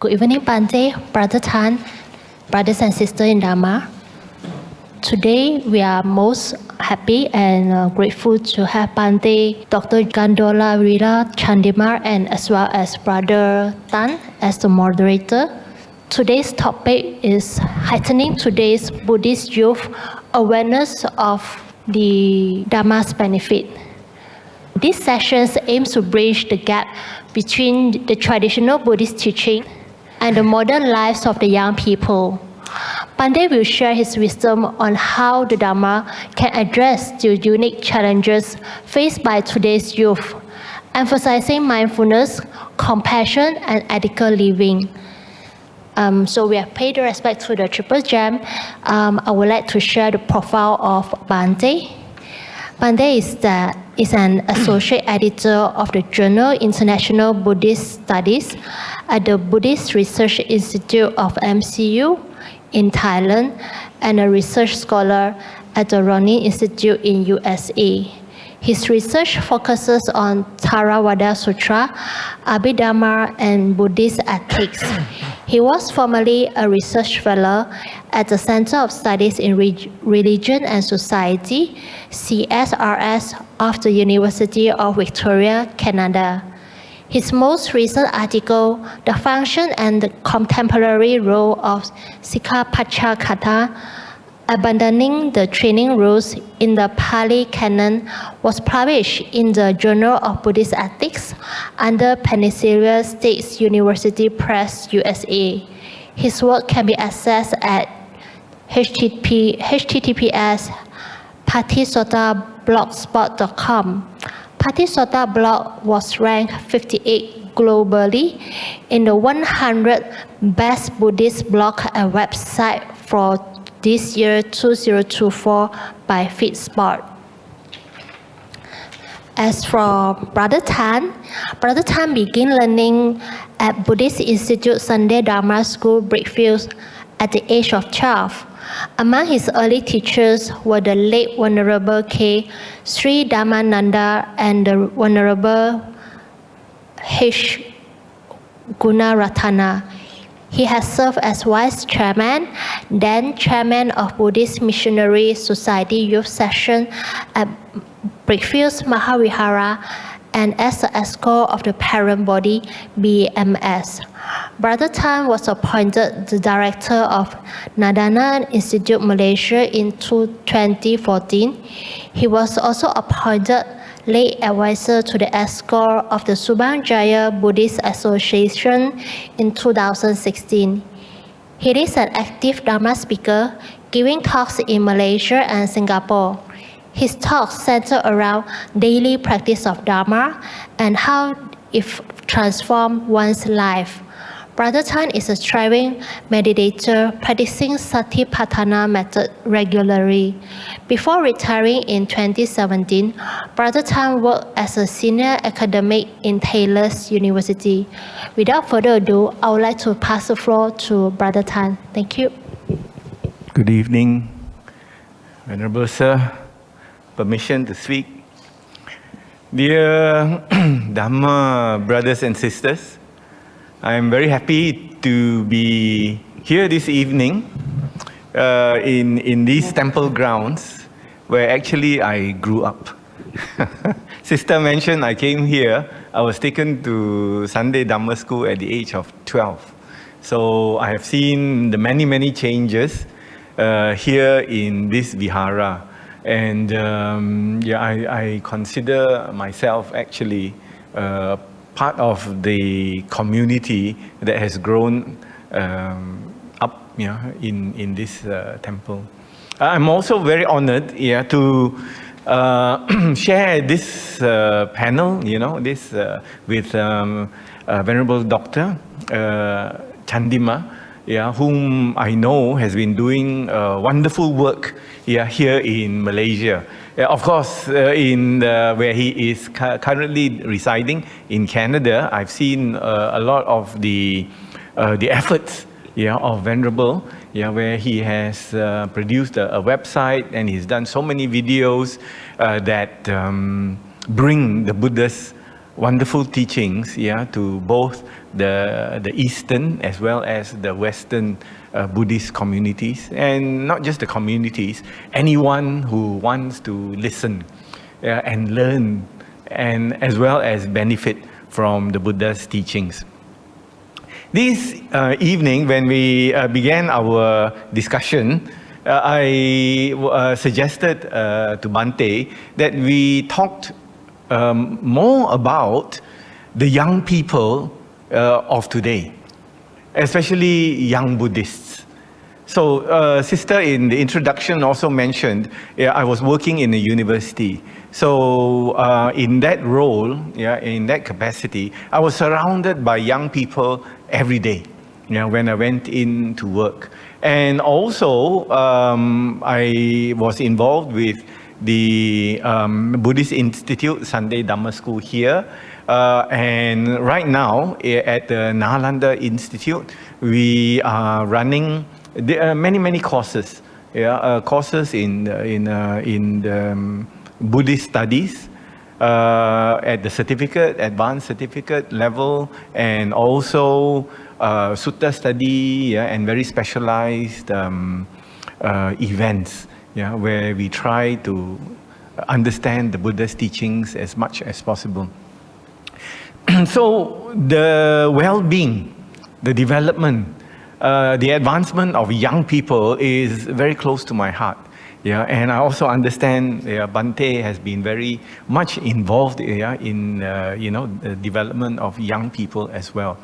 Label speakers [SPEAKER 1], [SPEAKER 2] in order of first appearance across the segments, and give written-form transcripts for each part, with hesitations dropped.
[SPEAKER 1] Good evening, Bhante, Brother Tan, brothers and sisters in Dhamma. Today, we are most happy and grateful to have Bhante Dr G Chandima and as well as Brother Tan as the moderator. Today's topic is heightening today's Buddhist youth awareness of the Dhamma's benefit. These sessions aim to bridge the gap between the traditional Buddhist teaching and the modern lives of the young people. Bhante will share his wisdom on how the Dhamma can address the unique challenges faced by today's youth, emphasizing mindfulness, compassion, and ethical living. So we have paid respect to the Triple Gem. I would like to share the profile of Bhante. Bhante is an associate editor of the journal International Buddhist Studies at the Buddhist Research Institute of MCU in Thailand and a research scholar at the Ronin Institute in USA. His research focuses on Theravada Sutra, Abhidhamma, and Buddhist ethics. He was formerly a research fellow at the Center of Studies in Religion and Society, CSRS, of the University of Victoria, Canada. His most recent article, The Function and the Contemporary Role of Sikkhapaccakata, Abandoning the Training Rules in the Pali Canon, was published in the Journal of Buddhist Ethics under Pennsylvania State University Press, USA. His work can be accessed at https://patisotablogspot.com. Patisota blog was ranked 58 globally in the 100 best Buddhist blog and website for this year 2024 by Feedspot. As for Brother Tan began learning at Buddhist Institute Sunday Dharma School, Brickfield, at the age of 12. Among his early teachers were the late Venerable K. Sri Dhammananda and the Venerable H. Gunaratana. He has served as Vice Chairman, then Chairman of Buddhist Missionary Society Youth Session at Buddhist Maha Vihara, and as the escort of the parent body, BMS. Brother Tan was appointed the director of Nadana Institute Malaysia in 2014. He was also appointed lay advisor to the escort of the Subang Jaya Buddhist Association in 2016. He is an active Dhamma speaker, giving talks in Malaysia and Singapore. His talks center around daily practice of Dhamma and how it transforms one's life. Brother Tan is a striving meditator practicing Satipatthana method regularly. Before retiring in 2017, Brother Tan worked as a senior academic in Taylor's University. Without further ado, I would like to pass the floor to Brother Tan. Thank you.
[SPEAKER 2] Good evening, Venerable Sir. Permission to speak. Dear Dhamma brothers and sisters, I am very happy to be here this evening in these temple grounds where actually I grew up. Sister mentioned I came here, I was taken to Sunday Dhamma School at the age of 12. So I have seen the many changes here in this Vihara. And I consider myself actually part of the community that has grown up in this temple. I'm also very honored to share this panel, with Venerable Dr. Chandima, whom I know has been doing wonderful work here in Malaysia. Of course, where he is currently residing in Canada, I've seen a lot of the efforts of Venerable, where he has produced a website and he's done so many videos that bring the Buddha's wonderful teachings, to both the Eastern as well as the Western Buddhist communities, and not just the communities, anyone who wants to listen and learn, and as well as benefit from the Buddha's teachings. This evening, when we began our discussion, I suggested to Bhante that we talked more about the young people of today, especially young Buddhists. So, Sister in the introduction also mentioned, I was working in a university. So, in that role, in that capacity, I was surrounded by young people every day, when I went in to work. And also, I was involved with the Buddhist Institute Sunday Dhamma School here. And right now, at the Nalanda Institute, we are running many courses. Courses in the Buddhist studies at the certificate, advanced certificate level, and also sutta study, and very specialized events, where we try to understand the Buddha's teachings as much as possible. So the well-being, the development, the advancement of young people is very close to my heart. And I also understand Bhante has been very much involved in the development of young people as well.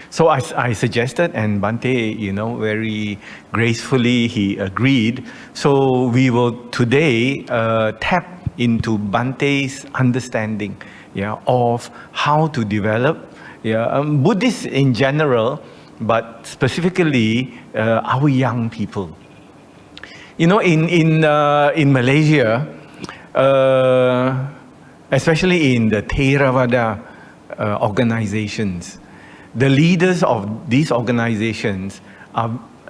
[SPEAKER 2] So I suggested, and Bhante, very gracefully he agreed. So we will today tap into Bhante's understanding of how to develop Buddhists in general, but specifically our young people. In Malaysia, especially in the Theravada organizations, the leaders of these organizations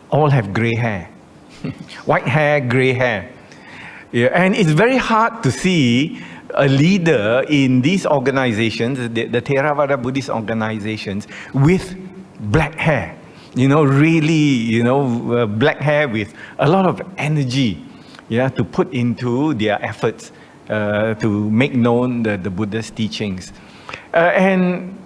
[SPEAKER 2] all have gray hair, white hair, gray hair. And it's very hard to see a leader in these organizations, the Theravada Buddhist organizations, with black hair. Really, black hair with a lot of energy, to put into their efforts to make known the Buddha's teachings. And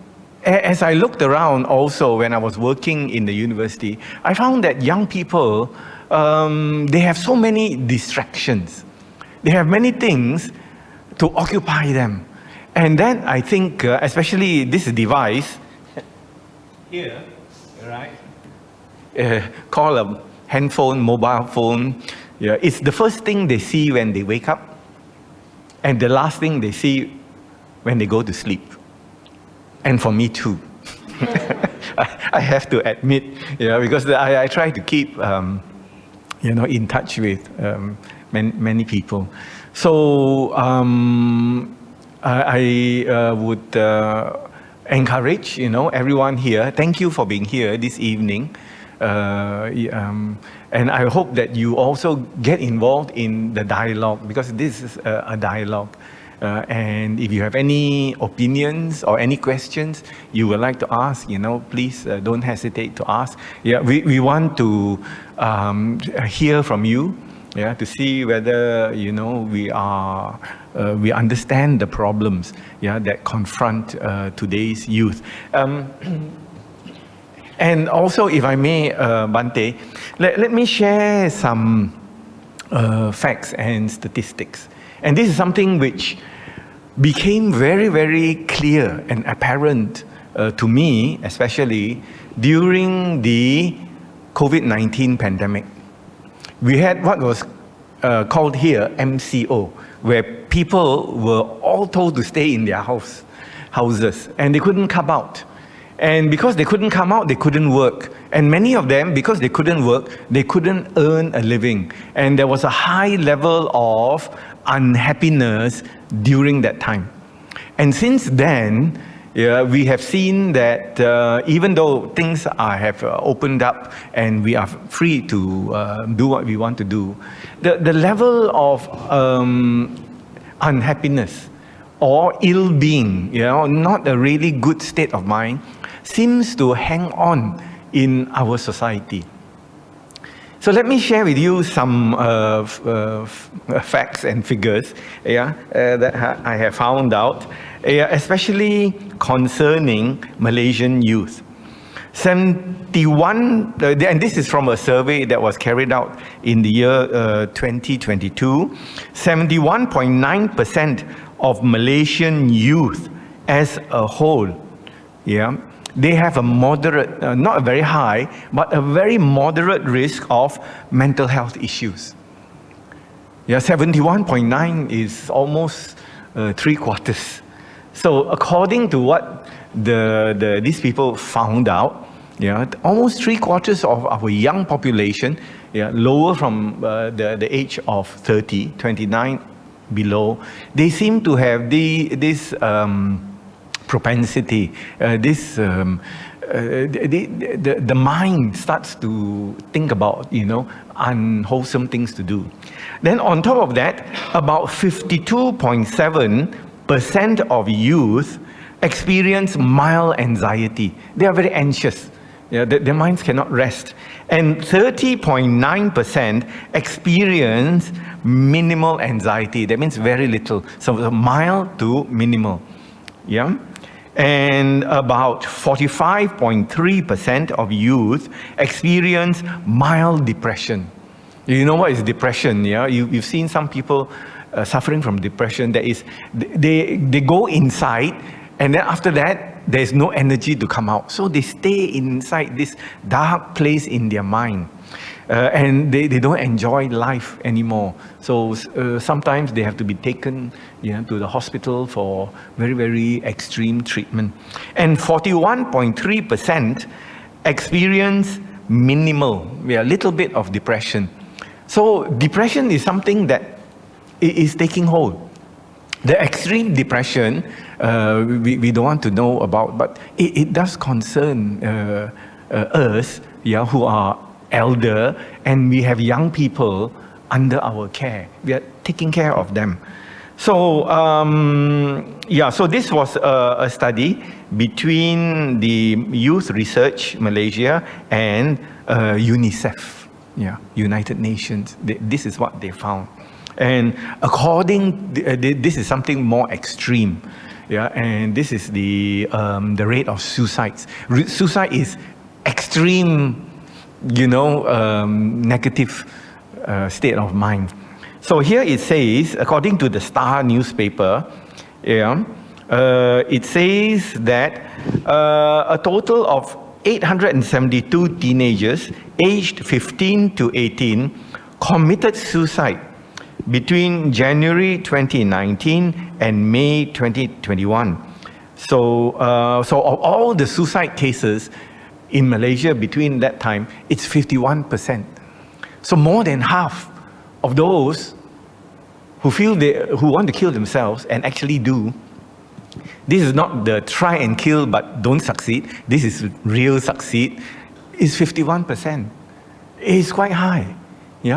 [SPEAKER 2] as I looked around also when I was working in the university, I found that young people, they have so many distractions. They have many things to occupy them. And then I think, especially this device here, right? Call a handphone, mobile phone. It's the first thing they see when they wake up, and the last thing they see when they go to sleep. And for me too. I have to admit, because I try to keep, in touch with many people. So I would encourage, everyone here. Thank you for being here this evening. And I hope that you also get involved in the dialogue, because this is a dialogue. And if you have any opinions or any questions you would like to ask, please don't hesitate to ask. We want to hear from you, to see whether we understand the problems that confront today's youth. And also, if I may, Bhante, let me share some facts and statistics. And this is something which became very, very clear and apparent to me, especially during the COVID-19 pandemic. We had what was called here MCO, where people were all told to stay in their houses, and they couldn't come out. And because they couldn't come out, they couldn't work. And many of them, because they couldn't work, they couldn't earn a living. And there was a high level of unhappiness during that time. And since then, we have seen that even though things have opened up and we are free to do what we want to do, the level of unhappiness or ill-being, not a really good state of mind, seems to hang on in our society. So let me share with you some facts and figures that I have found out, especially concerning Malaysian youth. 71, and this is from a survey that was carried out in the year 2022, 71.9% of Malaysian youth as a whole, they have a moderate, not a very high, but a very moderate risk of mental health issues. 71.9 is almost 3/4. So according to what these people found out, almost 3/4 of our young population, lower from the age of 30, 29 below, they seem to have this propensity, the mind starts to think about, unwholesome things to do. Then on top of that, about 52.7% of youth experience mild anxiety. They are very anxious. Their minds cannot rest. And 30.9% experience minimal anxiety. That means very little. So mild to minimal. And about 45.3% of youth experience mild depression. You know what is depression? You've seen some people suffering from depression. That is, they go inside, and then after that, there's no energy to come out. So they stay inside this dark place in their mind. And they don't enjoy life anymore. So sometimes they have to be taken to the hospital for very, very extreme treatment. And 41.3% experience minimal, a little bit of depression. So depression is something that is taking hold. The extreme depression, we don't want to know about, but it does concern us, who are elder, and we have young people under our care. We are taking care of them. So, so this was a study between the Youth Research Malaysia and UNICEF, United Nations. This is what they found. And this is something more extreme, and this is the rate of suicides. Suicide is extreme, negative state of mind. So here it says, according to the Star newspaper, it says that a total of 872 teenagers aged 15 to 18 committed suicide between January 2019 and May 2021. So of all the suicide cases in Malaysia between that time, it's 51%. So more than half of those who want to kill themselves and actually do. This is not the try and kill but don't succeed. This is real succeed. Is 51%. It's quite high.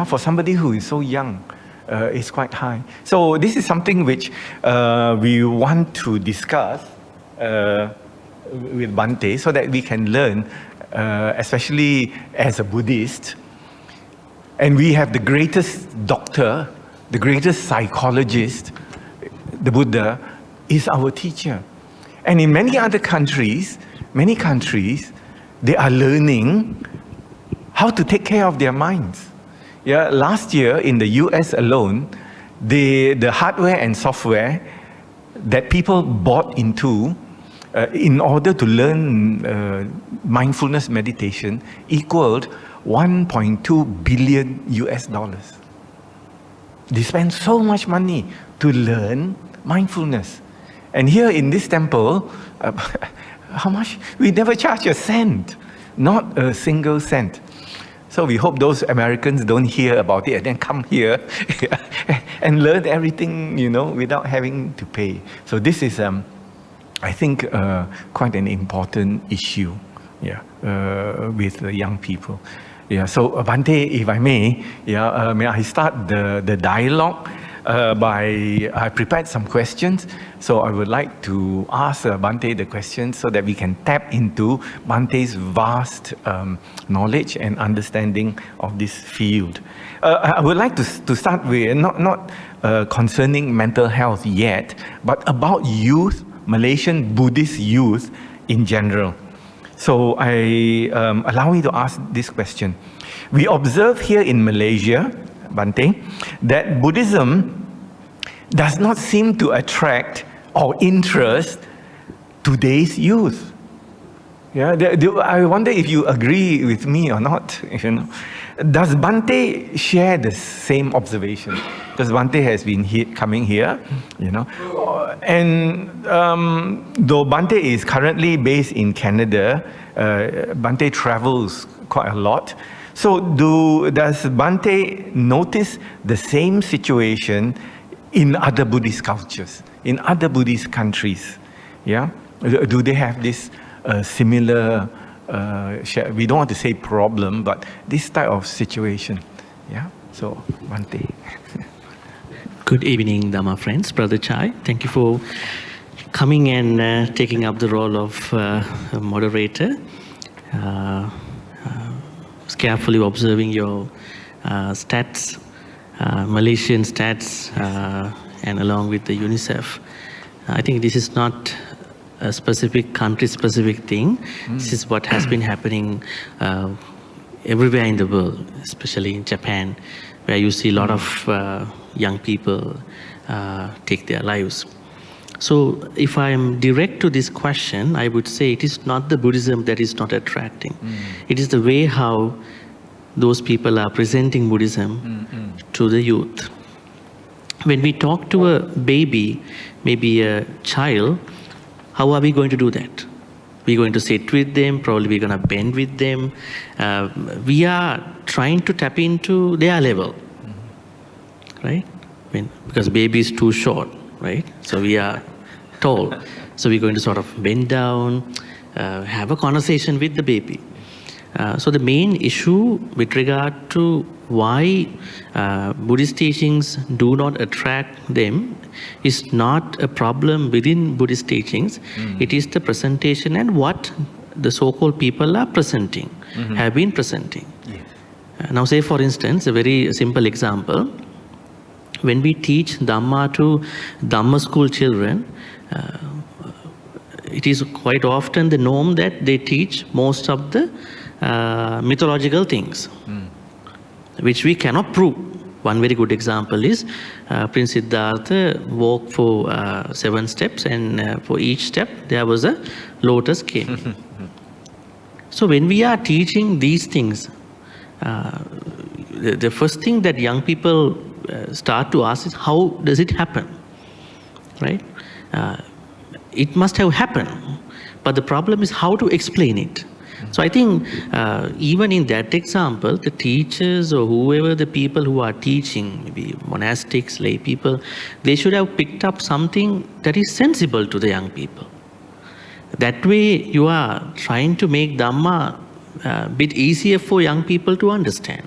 [SPEAKER 2] For somebody who is so young, it's quite high. So this is something which we want to discuss with Bhante, so that we can learn, especially as a Buddhist. And we have the greatest doctor, the greatest psychologist, the Buddha, is our teacher. And in many other countries, they are learning how to take care of their minds. Last year in the US alone, the hardware and software that people bought into in order to learn mindfulness meditation equaled $1.2 billion. They spend so much money to learn mindfulness. And here in this temple, how much? We never charge a cent, not a single cent. So we hope those Americans don't hear about it and then come here and learn everything, without having to pay. So this is, I think, quite an important issue, with the young people. So Bhante, if I may, may I start the dialogue I prepared some questions. So I would like to ask Bhante the questions so that we can tap into Bhante's vast knowledge and understanding of this field. I would like to start with not concerning mental health yet, but about youth, Malaysian Buddhist youth in general. So allow me to ask this question. We observe here in Malaysia, Bhante, that Buddhism does not seem to attract or interest today's youth. Yeah, I wonder if you agree with me or not. Does Bhante share the same observation? Because Bhante has been coming here, and though Bhante is currently based in Canada, Bhante travels quite a lot. So does Bhante notice the same situation in other Buddhist cultures, in other Buddhist countries? Yeah, do they have this similar? We don't want to say problem, but this type of situation. Yeah. So Bhante.
[SPEAKER 3] Good evening, Dhamma friends. Brother Chai, thank you for coming and taking up the role of a moderator. Carefully observing your stats, Malaysian stats, and along with the UNICEF. I think this is not a specific country-specific thing. This is what has been happening everywhere in the world, especially in Japan, where you see a lot of young people take their lives. So if I am direct to this question, I would say it is not the Buddhism that is not attracting. It is the way how those people are presenting Buddhism to the youth. When we talk to a baby, maybe a child, how are we going to do that? We're going to sit with them, probably we're going to bend with them. We are trying to tap into their level, right? Because baby is too short, right? So we are tall. So we're going to sort of bend down, have a conversation with the baby. So the main issue with regard to why Buddhist teachings do not attract them is not a problem within Buddhist teachings. It is the presentation and what the so-called people are presenting, have been presenting. Yes. Now say for instance, a very simple example. When we teach Dhamma to Dhamma school children, it is quite often the norm that they teach most of the mythological things, which we cannot prove. One very good example is Prince Siddhartha walked for 7 steps, and for each step there was a lotus came. So when we are teaching these things, the first thing that young people start to ask is, how does it happen, right? It must have happened, but the problem is how to explain it. So I think even in that example, the teachers or whoever the people who are teaching, maybe monastics, lay people, they should have picked up something that is sensible to the young people. That way you are trying to make Dhamma a bit easier for young people to understand.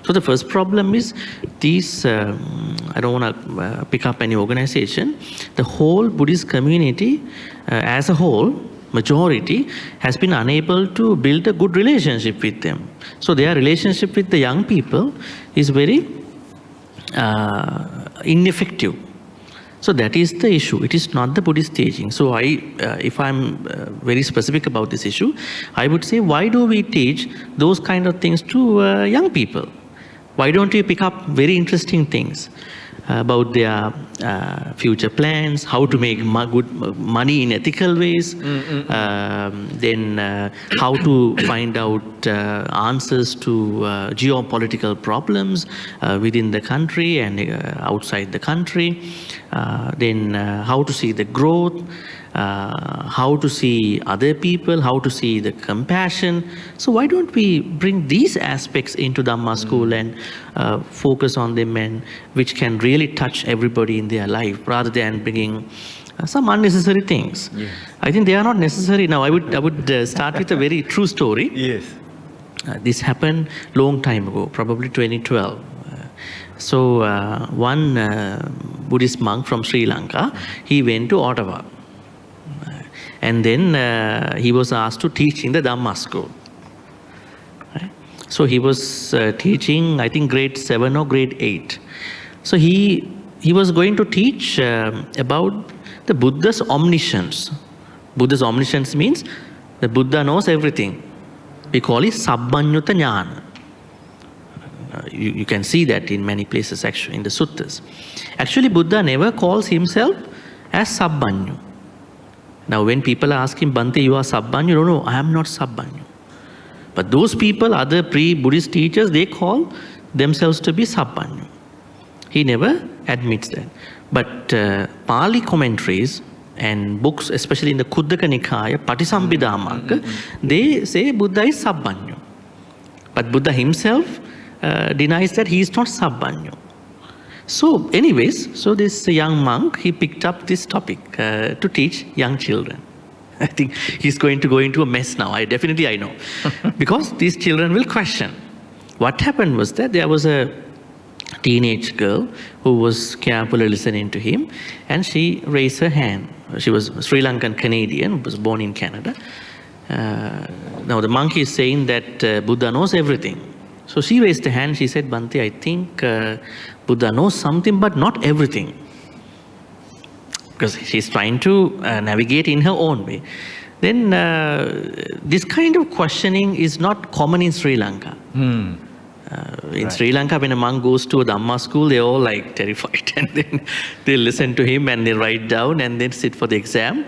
[SPEAKER 3] So the first problem is these, I don't want to pick up any organization, the whole Buddhist community as a whole, majority, has been unable to build a good relationship with them. So their relationship with the young people is very ineffective. So that is the issue. It is not the Buddhist teaching. So if I'm very specific about this issue, I would say, why do we teach those kind of things to young people? Why don't we pick up very interesting things about their future plans, how to make good money in ethical ways, then how to find out answers to geopolitical problems within the country and outside the country, then how to see the growth, how to see other people, how to see the compassion. So why don't we bring these aspects into Dhamma school and focus on them, and which can really touch everybody in their life, rather than bringing some unnecessary things. Yes. I think they are not necessary. Now I would start with a very true story.
[SPEAKER 2] Yes.
[SPEAKER 3] This happened long time ago, probably 2012. So one Buddhist monk from Sri Lanka, he went to Ottawa. And then he was asked to teach in the Dhamma school. Right? So he was teaching, I think, grade 7 or grade 8. So he was going to teach about the Buddha's omniscience. Buddha's omniscience means the Buddha knows everything. We call it Sabbanyuta Jnana. You can see that in many places actually in the suttas. Actually, Buddha never calls himself as Sabbanyu. Now when people ask him, Bhante, you are Sabbanyu? No, I am not Sabbanyu. But those people, other pre-Buddhist teachers, they call themselves to be Sabbanyu. He never admits that. But Pali commentaries and books, especially in the Khuddaka Nikaya, Patisambhidamaka, they say Buddha is Sabbanyu. But Buddha himself denies that he is not Sabbanyu. So anyways, so this young monk, he picked up this topic to teach young children. I think he's going to go into a mess now. I know. Because these children will question. What happened was that there was a teenage girl who was carefully listening to him, and she raised her hand. She was a Sri Lankan Canadian, was born in Canada. Now the monk is saying that Buddha knows everything. So she raised her hand, she said, Bhante, I think Buddha knows something but not everything. Because she's trying to navigate in her own way. Then this kind of questioning is not common in Sri Lanka. In Sri Lanka, when a monk goes to a Dhamma school, they're all like terrified, and then they listen to him and they write down and then sit for the exam.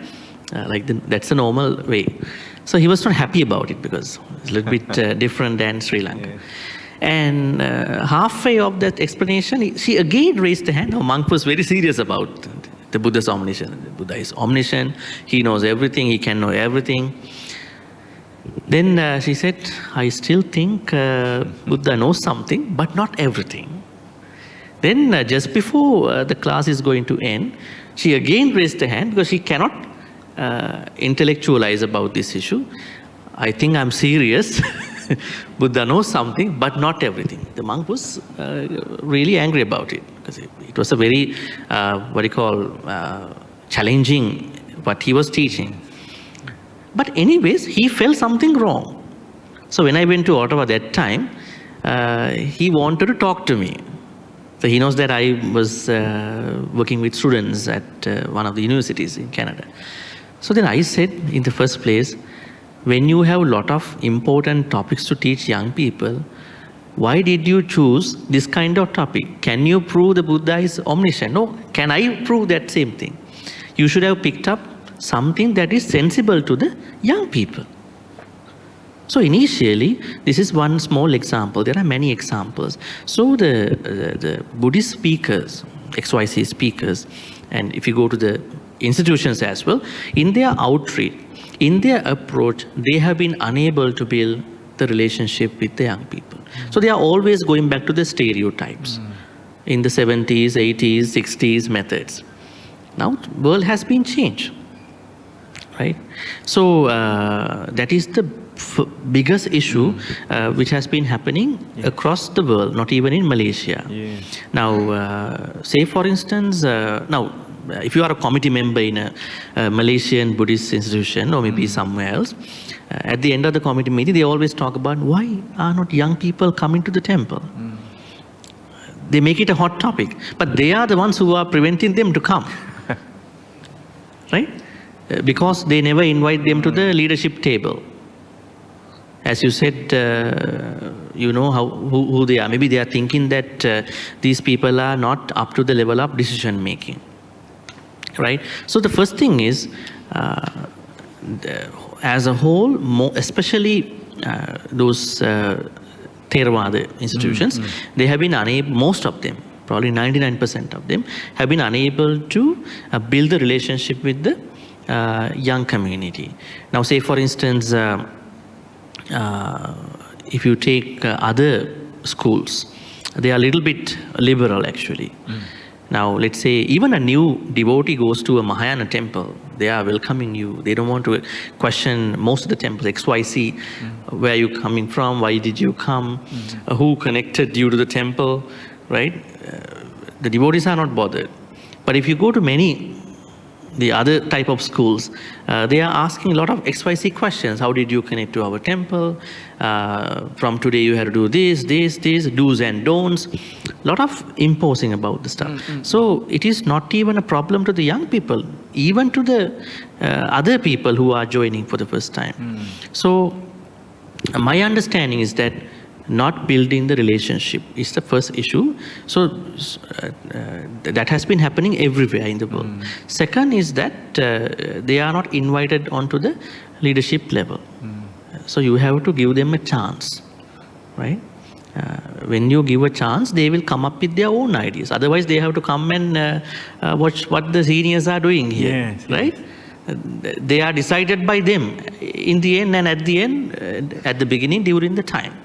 [SPEAKER 3] That's a normal way. So he was not happy about it because it's a little bit different than Sri Lanka. Yes. And halfway of that explanation, she again raised the hand. The monk was very serious about the Buddha's omniscience. The Buddha is omniscient. He knows everything. He can know everything. Then she said, I still think Buddha knows something, but not everything. Then just before the class is going to end, she again raised the hand because she cannot intellectualize about this issue. I think I'm serious. Buddha knows something, but not everything. The monk was really angry about it because it was a very, challenging what he was teaching. But anyways, he felt something wrong. So when I went to Ottawa that time, he wanted to talk to me. So he knows that I was working with students at one of the universities in Canada. So then I said, in the first place, when you have a lot of important topics to teach young people, why did you choose this kind of topic? Can you prove the Buddha is omniscient? No, can I prove that same thing? You should have picked up something that is sensible to the young people. So initially, this is one small example. There are many examples. So the Buddhist speakers, XYZ speakers, and if you go to the institutions as well, in their outreach, in their approach, they have been unable to build the relationship with the young people. So they are always going back to the stereotypes in the 70s, 80s, 60s methods. Now, the world has been changed, right? So that is the biggest issue which has been happening across the world, not even in Malaysia. Now, say for instance, if you are a committee member in a Malaysian Buddhist institution or maybe somewhere else, at the end of the committee meeting, they always talk about why are not young people coming to the temple? They make it a hot topic, but they are the ones who are preventing them to come, right? Because they never invite them to the leadership table. As you said, you know who they are. Maybe they are thinking that these people are not up to the level of decision making. Right? So the first thing is, as a whole, especially those Theravada institutions, they have been unable, most of them, probably 99% of them, have been unable to build a relationship with the young community. Now, say for instance, if you take other schools, they are a little bit liberal actually. Now, let's say even a new devotee goes to a Mahayana temple, they are welcoming you. They don't want to question most of the temples, XYZ, where are you coming from, why did you come, who connected you to the temple. right? The devotees are not bothered. But if you go to the other type of schools, they are asking a lot of XYZ questions. How did you connect to our temple? From today you have to do this, do's and don'ts. A lot of imposing about the stuff. So it is not even a problem to the young people, even to the other people who are joining for the first time. So my understanding is that not building the relationship is the first issue. So that has been happening everywhere in the world. Second is that they are not invited onto the leadership level. So you have to give them a chance, right? When you give a chance, they will come up with their own ideas. Otherwise, they have to come and watch what the seniors are doing here,
[SPEAKER 2] Yes,
[SPEAKER 3] right? They are decided by them in the end and at the end, at the beginning, during the time.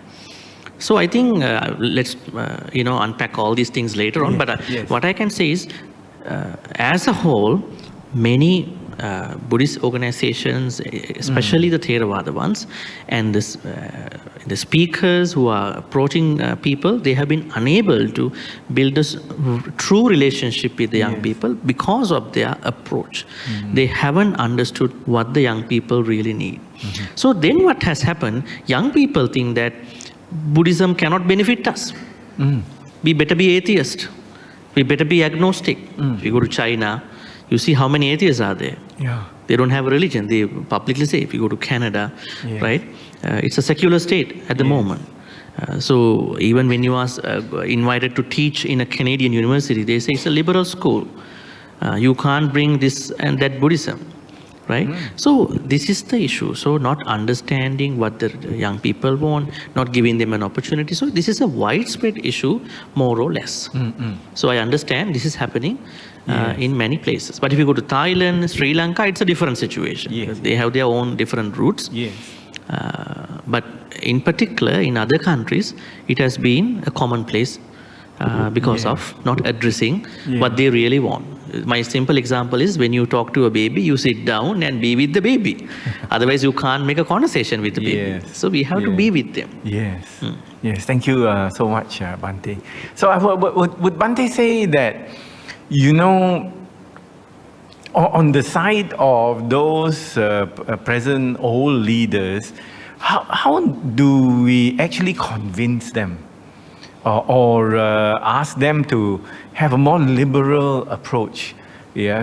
[SPEAKER 3] So I think let's unpack all these things later on. But what I can say is, as a whole, many Buddhist organizations, especially the Theravada ones, and the speakers who are approaching people, they have been unable to build a true relationship with the young people because of their approach. They haven't understood what the young people really need. So then what has happened, young people think that Buddhism cannot benefit us. We better be atheist. We better be agnostic. If you go to China, you see how many atheists are there. They don't have a religion. They publicly say, if you go to Canada, right, it's a secular state at the moment. So even when you are invited to teach in a Canadian university, they say it's a liberal school. You can't bring this and that Buddhism. Right? So this is the issue. So not understanding what the young people want, not giving them an opportunity. So this is a widespread issue, more or less. So I understand this is happening in many places. But if you go to Thailand, Sri Lanka, it's a different situation. They have their own different roots. But in particular, in other countries, it has been a commonplace because of not addressing what they really want. My simple example is, when you talk to a baby, you sit down and be with the baby. Otherwise, you can't make a conversation with the baby. So we have to be with them.
[SPEAKER 2] Yes. Thank you so much, Bhante. So would Bhante say that, on the side of those present old leaders, how do we actually convince them? Or ask them to have a more liberal approach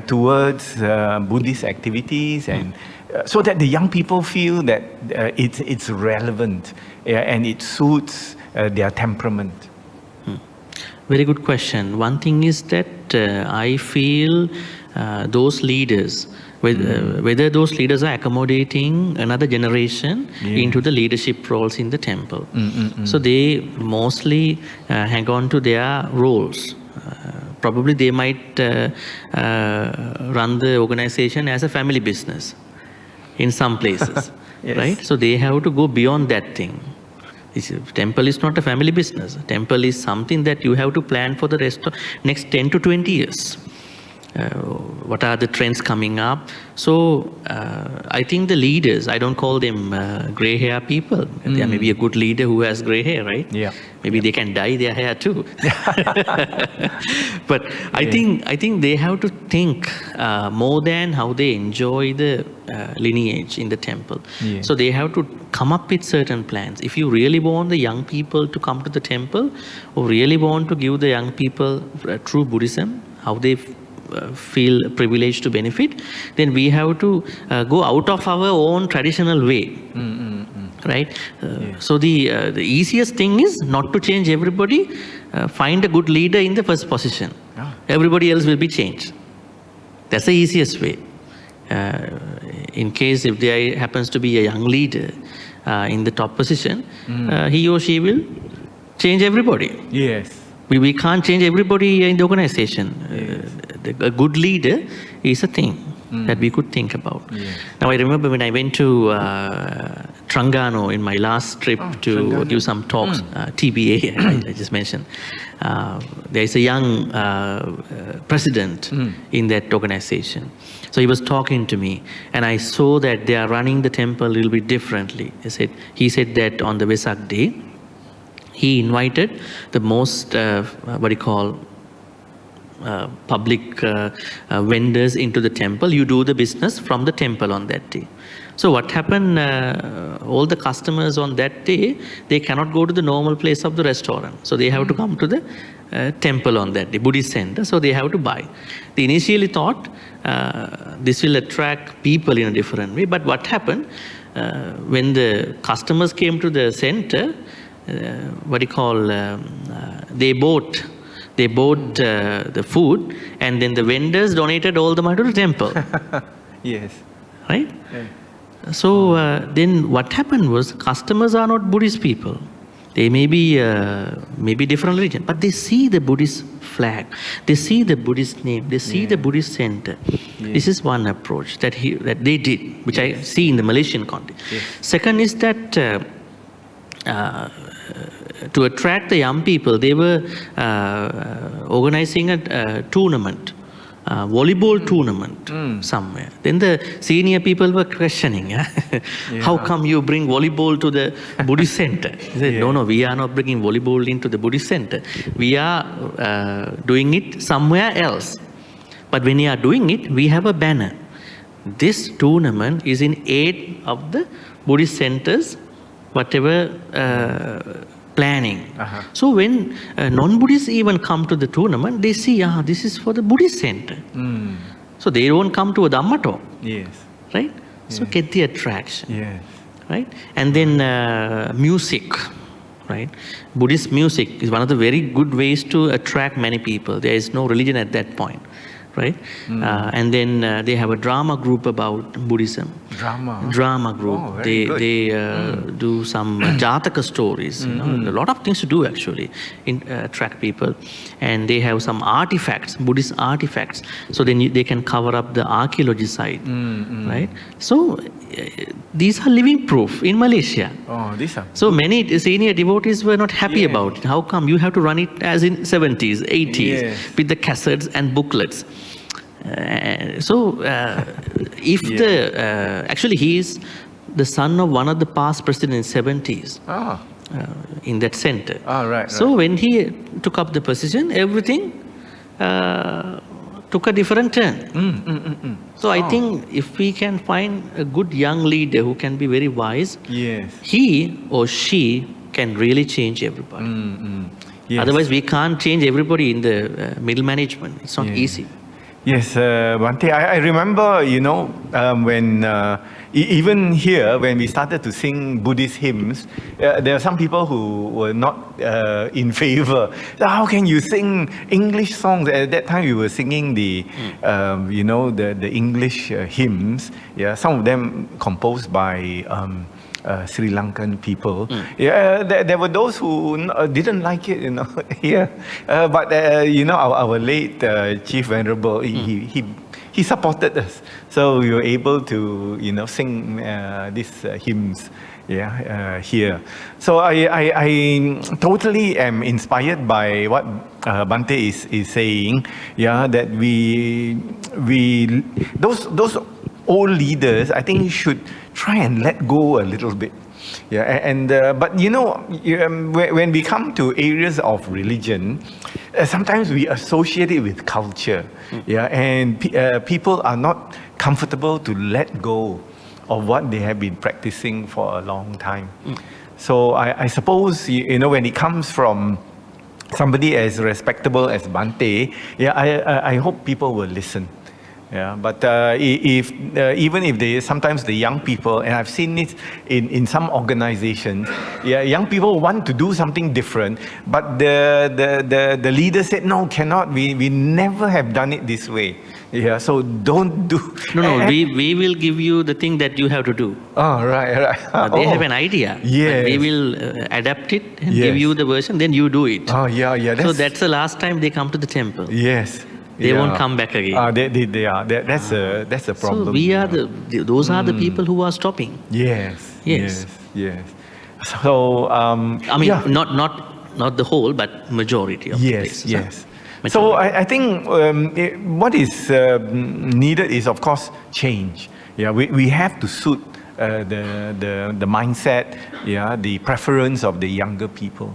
[SPEAKER 2] towards Buddhist activities, and so that the young people feel that it's relevant and it suits their temperament?
[SPEAKER 3] Very good question. One thing is that I feel those leaders, whether those leaders are accommodating another generation into the leadership roles in the temple. So they mostly hang on to their roles. Probably they might run the organization as a family business in some places, right? So they have to go beyond that thing. Temple is not a family business. Temple is something that you have to plan for the rest of next 10 to 20 years. What are the trends coming up? So I think the leaders, I don't call them gray hair people. There may be a good leader who has gray hair, right? Maybe they can dye their hair too. But I think they have to think more than how they enjoy the lineage in the temple. So they have to come up with certain plans. If you really want the young people to come to the temple, or really want to give the young people true Buddhism, how they feel privileged to benefit, then we have to go out of our own traditional way, right? So the easiest thing is not to change everybody. Find a good leader in the first position. Everybody else will be changed. That's the easiest way. In case if there happens to be a young leader in the top position, he or she will change everybody. We can't change everybody in the organization. A good leader is a thing that we could think about. Now I remember when I went to Terengganu in my last trip to give some talks, TBA, I just mentioned. There is a young president in that organization. So he was talking to me, and I saw that they are running the temple a little bit differently. He said that on the Vesak day, he invited the most, public vendors into the temple. You do the business from the temple on that day. So what happened, all the customers on that day, they cannot go to the normal place of the restaurant. So they have to come to the temple on that day, Buddhist center, so they have to buy. They initially thought this will attract people in a different way, but what happened, when the customers came to the center, they bought the food, and then the vendors donated all the money to the temple.
[SPEAKER 2] Yes.
[SPEAKER 3] Right?
[SPEAKER 2] Yeah.
[SPEAKER 3] So then what happened was, customers are not Buddhist people. They may be different religion, but they see the Buddhist flag, they see the Buddhist name, they see the Buddhist center.
[SPEAKER 2] Yeah.
[SPEAKER 3] This is one approach that they did, which I see in the Malaysian context.
[SPEAKER 2] Yes.
[SPEAKER 3] Second is that to attract the young people, they were organizing a tournament, volleyball tournament somewhere. Then the senior people were questioning, how come you bring volleyball to the Buddhist center? They said, no, we are not bringing volleyball into the Buddhist center. We are doing it somewhere else. But when you are doing it, we have a banner. This tournament is in aid of the Buddhist centers, whatever planning. So when non-Buddhists even come to the tournament, they see, this is for the Buddhist center. So they don't come to a Dhamma talk.
[SPEAKER 2] Yes.
[SPEAKER 3] Right? So get the attraction.
[SPEAKER 2] Yes.
[SPEAKER 3] Right? And then music. Right? Buddhist music is one of the very good ways to attract many people. There is no religion at that point. Right? And then they have a drama group about Buddhism. Drama group.
[SPEAKER 2] Oh,
[SPEAKER 3] they do some Jataka stories. You know, a lot of things to do actually, attract people. And they have some artifacts, Buddhist artifacts. So then they can cover up the archaeology side. Right? So these are living proof in Malaysia.
[SPEAKER 2] Oh, these are.
[SPEAKER 3] So many senior devotees were not happy about it. How come you have to run it as in 70s, 80s with the cassettes and booklets? If actually he is the son of one of the past presidents in 70s in that center. So when he took up the position, everything took a different turn. So I think if we can find a good young leader who can be very wise, he or she can really change everybody. Otherwise we can't change everybody in the middle management. It's not easy.
[SPEAKER 2] Yes, Bhante, I remember, when even here, when we started to sing Buddhist hymns, there are some people who were not in favor. How can you sing English songs? At that time, we were singing the English hymns. Yeah, some of them composed by Sri Lankan people. There were those who didn't like it, here. But our late Chief Venerable, he supported us, so we were able to sing these hymns. Here. So I totally am inspired by what Bhante is saying. That those old leaders, I think, should try and let go a little bit. But when we come to areas of religion, sometimes we associate it with culture. And people are not comfortable to let go of what they have been practicing for a long time. So I suppose, when it comes from somebody as respectable as Bhante, I hope people will listen. But even if sometimes the young people, and I've seen it in some organizations, young people want to do something different, but the leader said, no, cannot, we never have done it this way. So don't do.
[SPEAKER 3] No, we will give you the thing that you have to do.
[SPEAKER 2] Right.
[SPEAKER 3] They have an idea. We will adapt it and give you the version, then you do it. So that's the last time they come to the temple. They won't come back again.
[SPEAKER 2] They are. That's a problem.
[SPEAKER 3] So we are those are the people who are stopping.
[SPEAKER 2] Yes. So
[SPEAKER 3] I mean, not the whole, but majority of the places.
[SPEAKER 2] Yes. So I think what is needed is, of course, change. We have to suit the mindset, the preference of the younger people.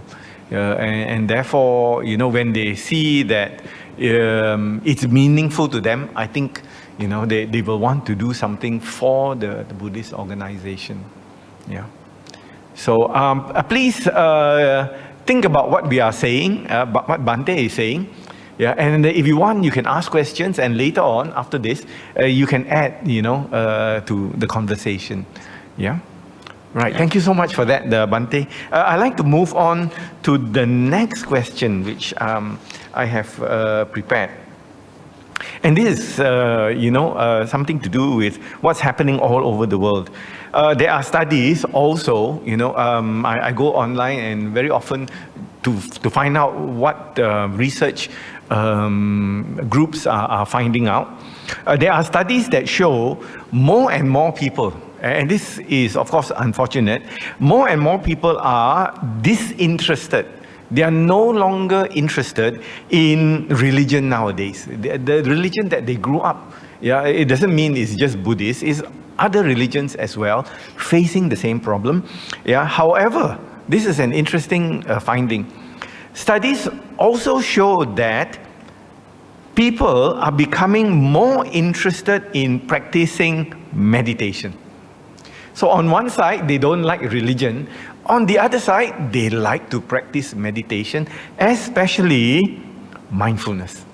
[SPEAKER 2] and therefore, when they see that it's meaningful to them, I think, they will want to do something for the Buddhist organization. Yeah. So please think about what we are saying, what Bhante is saying. Yeah, and if you want, you can ask questions, and later on, after this, you can add, to the conversation. Yeah. Right. Thank you so much for that, Bhante. I'd like to move on to the next question, which I have prepared. And this is, something to do with what's happening all over the world. There are studies also, I go online and very often to find out what research groups are finding out. There are studies that show more and more people, and this is of course unfortunate, more and more people are disinterested. They are no longer interested in religion nowadays. The religion that they grew up, it doesn't mean it's just Buddhist, it's other religions as well facing the same problem. However, this is an interesting finding. Studies also show that people are becoming more interested in practicing meditation. So on one side, they don't like religion. On the other side, they like to practice meditation, especially mindfulness.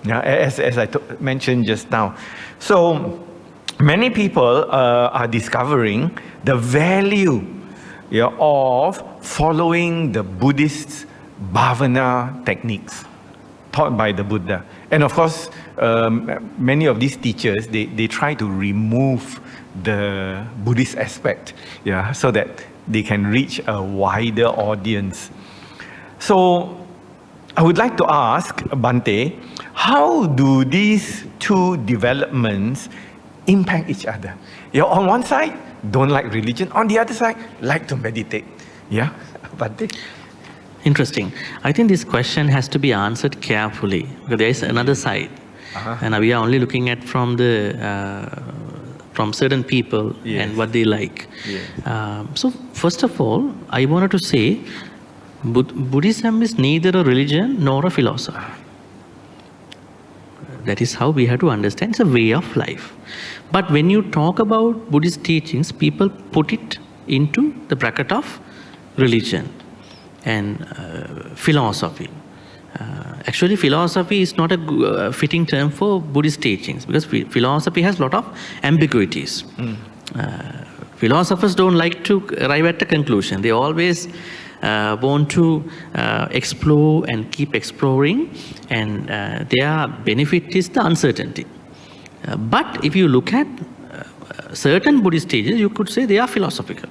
[SPEAKER 2] As I mentioned just now. So many people are discovering the value of following the Buddhist bhavana techniques taught by the Buddha. And of course, many of these teachers, they try to remove the Buddhist aspect, so that they can reach a wider audience. So I would like to ask Bhante, how do these two developments impact each other? On one side, don't like religion. On the other side, like to meditate. Yeah, Bhante?
[SPEAKER 3] Interesting. I think this question has to be answered carefully, because there is another side. And we are only looking at from certain people and what they like. So first of all, I wanted to say, Buddhism is neither a religion nor a philosophy. That is how we have to understand. It's a way of life. But when you talk about Buddhist teachings, people put it into the bracket of religion and philosophy. Actually, philosophy is not a fitting term for Buddhist teachings, because philosophy has a lot of ambiguities. Philosophers don't like to arrive at a conclusion. They always want to explore and keep exploring, and their benefit is the uncertainty. But if you look at certain Buddhist teachings, you could say they are philosophical.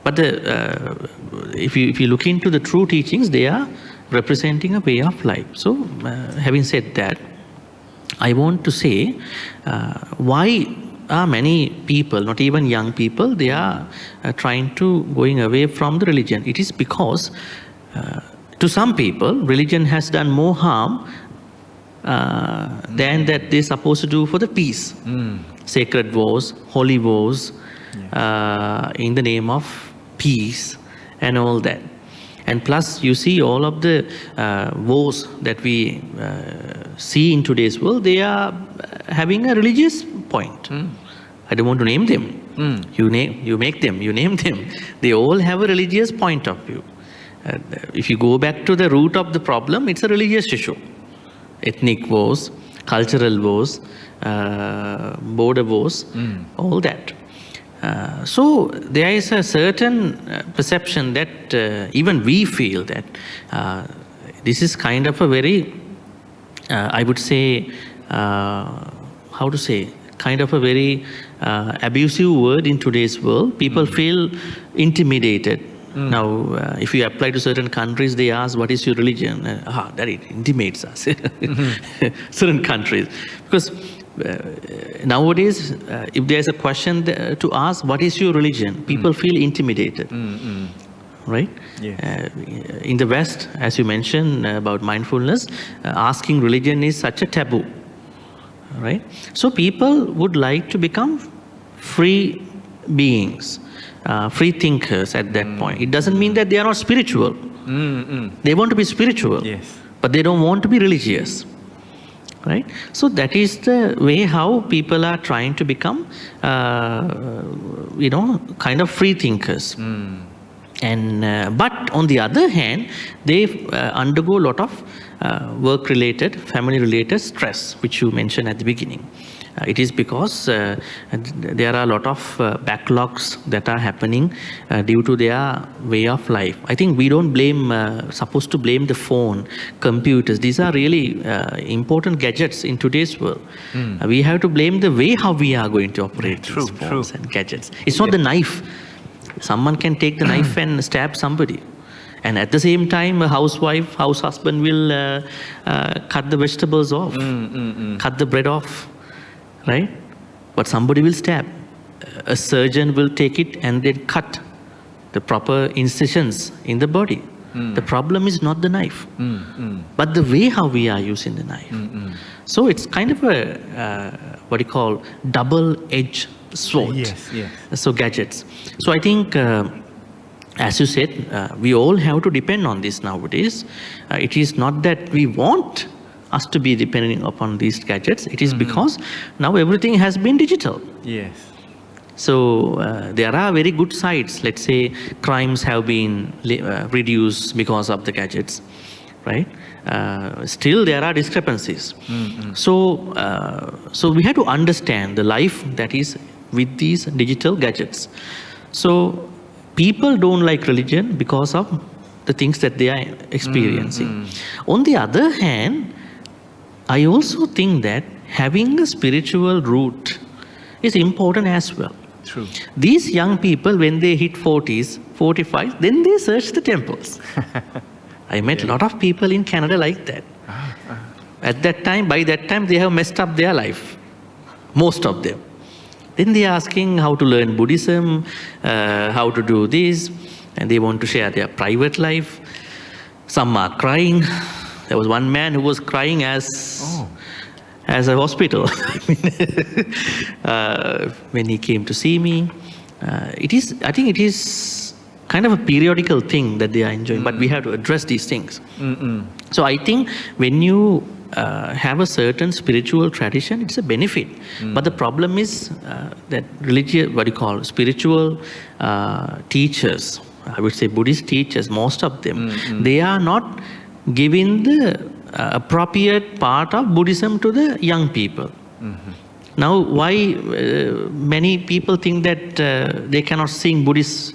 [SPEAKER 3] But if you look into the true teachings, they are representing a way of life. So, having said that, I want to say why are many people, not even young people, they are trying to going away from the religion. It is because to some people, religion has done more harm than that they're supposed to do for the peace. Sacred wars, holy wars, in the name of peace and all that. And plus, you see all of the wars that we see in today's world, they are having a religious point. I don't want to name them. You make them, you name them. They all have a religious point of view. If you go back to the root of the problem, it's a religious issue. Ethnic wars, cultural wars, border wars, all that. So there is a certain perception that even we feel that this is kind of a very, I would say, how to say, kind of a very abusive word in today's world. People feel intimidated. Now, if you apply to certain countries, they ask, what is your religion? That it intimidates us. Certain countries. Because nowadays, if there's a question to ask, what is your religion? People feel intimidated. Right?
[SPEAKER 2] Yes.
[SPEAKER 3] In the West, as you mentioned about mindfulness, asking religion is such a taboo. Right? So people would like to become free beings, free thinkers at that point. It doesn't mean that they are not spiritual. They want to be spiritual,
[SPEAKER 2] Yes.
[SPEAKER 3] but they don't want to be religious. Right? So that is the way how people are trying to become, kind of free thinkers. And but on the other hand, they undergo a lot of work-related, family-related stress, which you mentioned at the beginning. It is because there are a lot of backlogs that are happening due to their way of life. I think we don't supposed to blame the phone, computers. These are really important gadgets in today's world. We have to blame the way how we are going to operate these phones and gadgets. It's not the knife. Someone can take the knife and stab somebody. And at the same time, a house husband will cut the vegetables off, cut the bread off. Right? But somebody will stab. A surgeon will take it and then cut the proper incisions in the body. The problem is not the knife, but the way how we are using the knife. So it's kind of a, double-edged sword.
[SPEAKER 2] Yes.
[SPEAKER 3] So gadgets. So I think, as you said, we all have to depend on this nowadays. It is not that we want us to be depending upon these gadgets. It is because now everything has been digital.
[SPEAKER 2] Yes.
[SPEAKER 3] So there are very good sides. Let's say crimes have been reduced because of the gadgets, right? Still there are discrepancies. So we have to understand the life that is with these digital gadgets. So people don't like religion because of the things that they are experiencing. On the other hand, I also think that having a spiritual root is important as well.
[SPEAKER 2] True.
[SPEAKER 3] These young people, when they hit 40s, 45, then they search the temples. I met a lot of people in Canada like that. By that time, they have messed up their life. Most of them. Then they are asking how to learn Buddhism, how to do this, and they want to share their private life. Some are crying. There was one man who was crying as a hospital when he came to see me. I think it is kind of a periodical thing that they are enjoying, but we have to address these things. So I think when you have a certain spiritual tradition, it's a benefit. But the problem is that spiritual teachers, I would say Buddhist teachers, most of them, they are not giving the appropriate part of Buddhism to the young people. Now, why many people think that they cannot sing Buddhist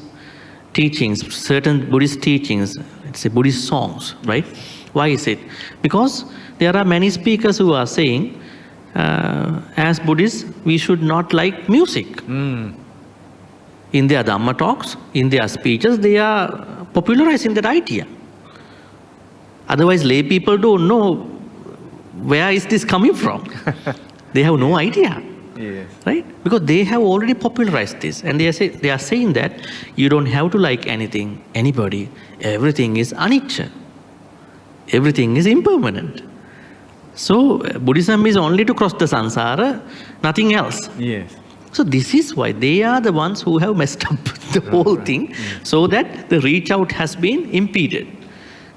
[SPEAKER 3] teachings, certain Buddhist teachings, let's say Buddhist songs, right? Why is it? Because there are many speakers who are saying, as Buddhists, we should not like music. In their Dhamma talks, in their speeches, they are popularizing that idea. Otherwise, lay people don't know where is this coming from. They have no idea, right? Because they have already popularized this, and they are saying that you don't have to like anything, anybody. Everything is anicca. Everything is impermanent. So Buddhism is only to cross the samsara, nothing else.
[SPEAKER 2] Yes.
[SPEAKER 3] So this is why they are the ones who have messed up the whole thing, so that the reach out has been impeded.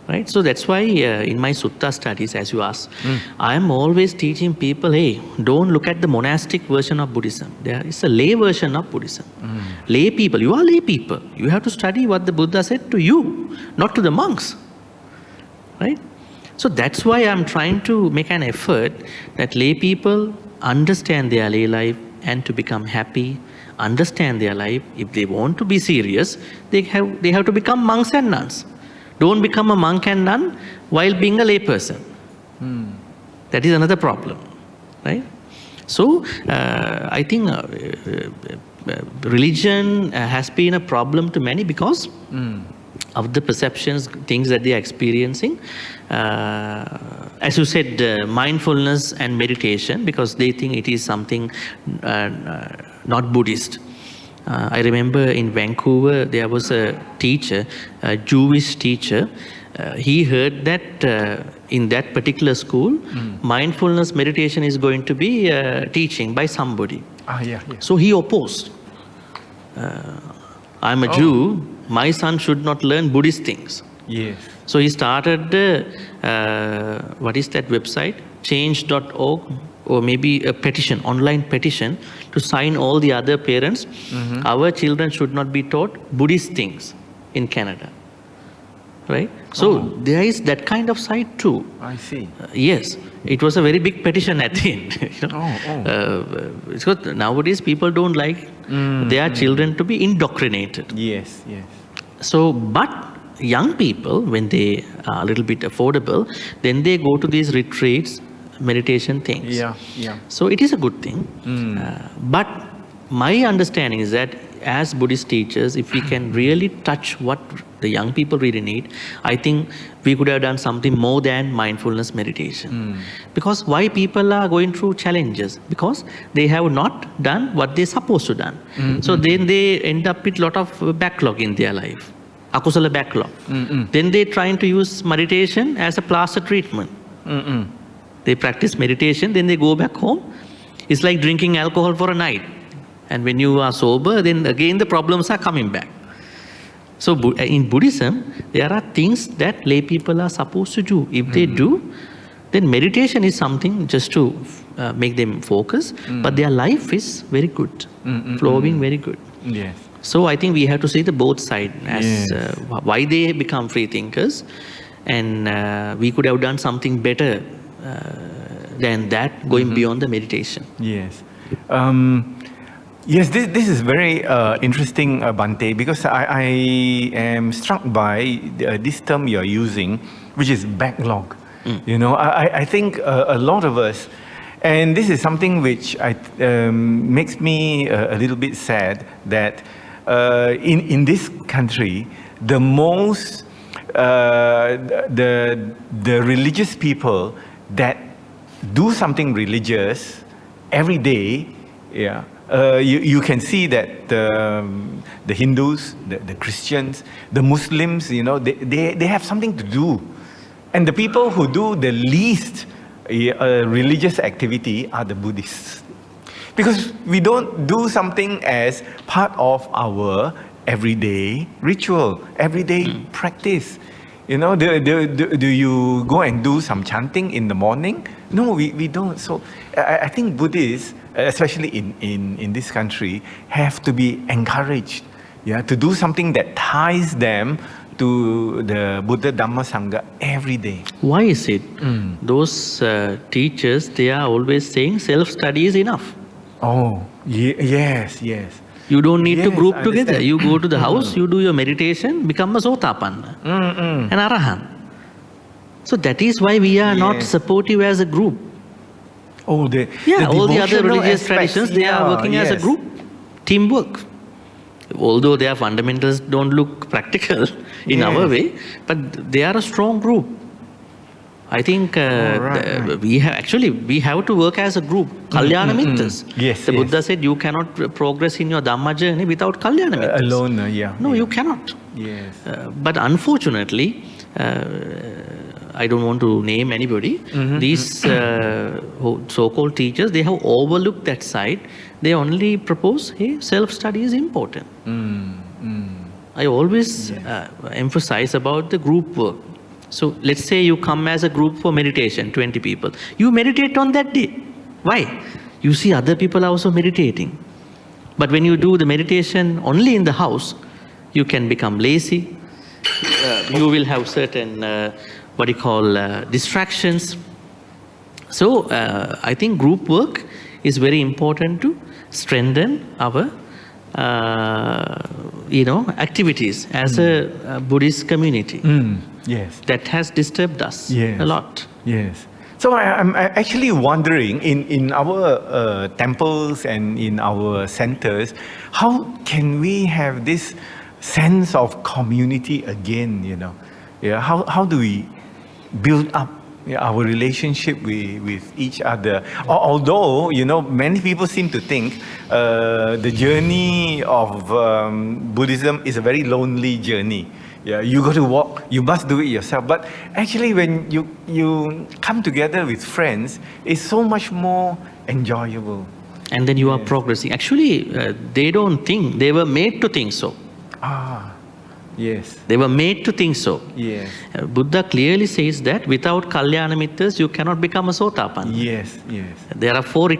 [SPEAKER 3] Right? So that's why in my sutta studies, as you asked, I am always teaching people, hey, don't look at the monastic version of Buddhism. There is a lay version of Buddhism. Lay people, you are lay people. You have to study what the Buddha said to you, not to the monks. Right? So that's why I'm trying to make an effort that lay people understand their lay life and to become happy, understand their life. If they want to be serious, they have to become monks and nuns. Don't become a monk and nun while being a lay person. That is another problem, right? So I think religion has been a problem to many because of the perceptions, things that they are experiencing. As you said, mindfulness and meditation, because they think it is something not Buddhist. I remember in Vancouver, there was a teacher, a Jewish teacher. He heard that in that particular school, mindfulness meditation is going to be teaching by somebody.
[SPEAKER 2] Yeah.
[SPEAKER 3] So he opposed. I'm a Jew, my son should not learn Buddhist things.
[SPEAKER 2] Yes.
[SPEAKER 3] So he started, what is that website? Change.org, or maybe a petition, online petition, to sign all the other parents. Our children should not be taught Buddhist things in Canada. Right? So there is that kind of side too.
[SPEAKER 2] I see.
[SPEAKER 3] Yes, it was a very big petition at the end. Because nowadays people don't like their children to be indoctrinated.
[SPEAKER 2] Yes, yes.
[SPEAKER 3] So, but young people, when they are a little bit affordable, then they go to these retreats, meditation things.
[SPEAKER 2] Yeah, yeah.
[SPEAKER 3] So it is a good thing. But my understanding is that as Buddhist teachers, if we can really touch what the young people really need, I think we could have done something more than mindfulness meditation. Because why people are going through challenges? Because they have not done what they're supposed to done. So then they end up with a lot of backlog in their life. Akusala backlog. Then they're trying to use meditation as a plaster treatment. They practice meditation, then they go back home. It's like drinking alcohol for a night. And when you are sober, then again the problems are coming back. So in Buddhism, there are things that lay people are supposed to do. If they do, then meditation is something just to make them focus. But their life is very good, flowing very good.
[SPEAKER 2] Yes.
[SPEAKER 3] So I think we have to see the both sides as why they become free thinkers. And we could have done something better than that, going beyond the meditation.
[SPEAKER 2] Yes. Yes, this is very interesting, Bhante, because I am struck by this term you're using, which is backlog. You know, I think a lot of us, and this is something which makes me a little bit sad, that in this country, the most, the religious people that do something religious every day, you can see that the Hindus, the Christians, the Muslims, you know, they have something to do. And the people who do the least religious activity are the Buddhists. Because we don't do something as part of our everyday ritual, everyday practice. You know, do you go and do some chanting in the morning? No, we don't. So I think Buddhists, especially in this country, have to be encouraged, to do something that ties them to the Buddha, Dhamma, Sangha every day.
[SPEAKER 3] Why is it? Those teachers, they are always saying self-study is enough.
[SPEAKER 2] Oh, yes.
[SPEAKER 3] You don't need to group together. You go to the house, you do your meditation, become a Sotapanna, an Arahant. So that is why we are not supportive as a group.
[SPEAKER 2] Oh,
[SPEAKER 3] all the other religious traditions, they are working as a group, teamwork. Although their fundamentals don't look practical in our way, but they are a strong group. I think we have to work as a group. Kalyana Mittas.
[SPEAKER 2] Yes,
[SPEAKER 3] the Buddha said you cannot progress in your Dhamma journey without Kalyana Mittas.
[SPEAKER 2] Alone,
[SPEAKER 3] No, you cannot.
[SPEAKER 2] Yes.
[SPEAKER 3] But unfortunately, I don't want to name anybody. These so-called teachers, they have overlooked that side. They only propose, hey, self-study is important. I always emphasize about the group work. So let's say you come as a group for meditation, 20 people. You meditate on that day. Why? You see other people are also meditating. But when you do the meditation only in the house, you can become lazy. You will have certain, distractions. So I think group work is very important to strengthen our activities as a Buddhist community.
[SPEAKER 2] Yes.
[SPEAKER 3] That has disturbed us a lot.
[SPEAKER 2] Yes. So I'm actually wondering, in our temples and in our centers, how can we have this sense of community again, you know? How do we build up our relationship with each other? Although, many people seem to think the journey of Buddhism is a very lonely journey. You got to walk, you must do it yourself. But actually, when you come together with friends, it's so much more enjoyable.
[SPEAKER 3] and then you are progressing. Actually, they don't think, they were made to think so.
[SPEAKER 2] Yes.
[SPEAKER 3] They were made to think so.
[SPEAKER 2] Yes.
[SPEAKER 3] Buddha clearly says that without Kalyana Mittas, you cannot become a Sotapanna.
[SPEAKER 2] Yes, yes.
[SPEAKER 3] There are 4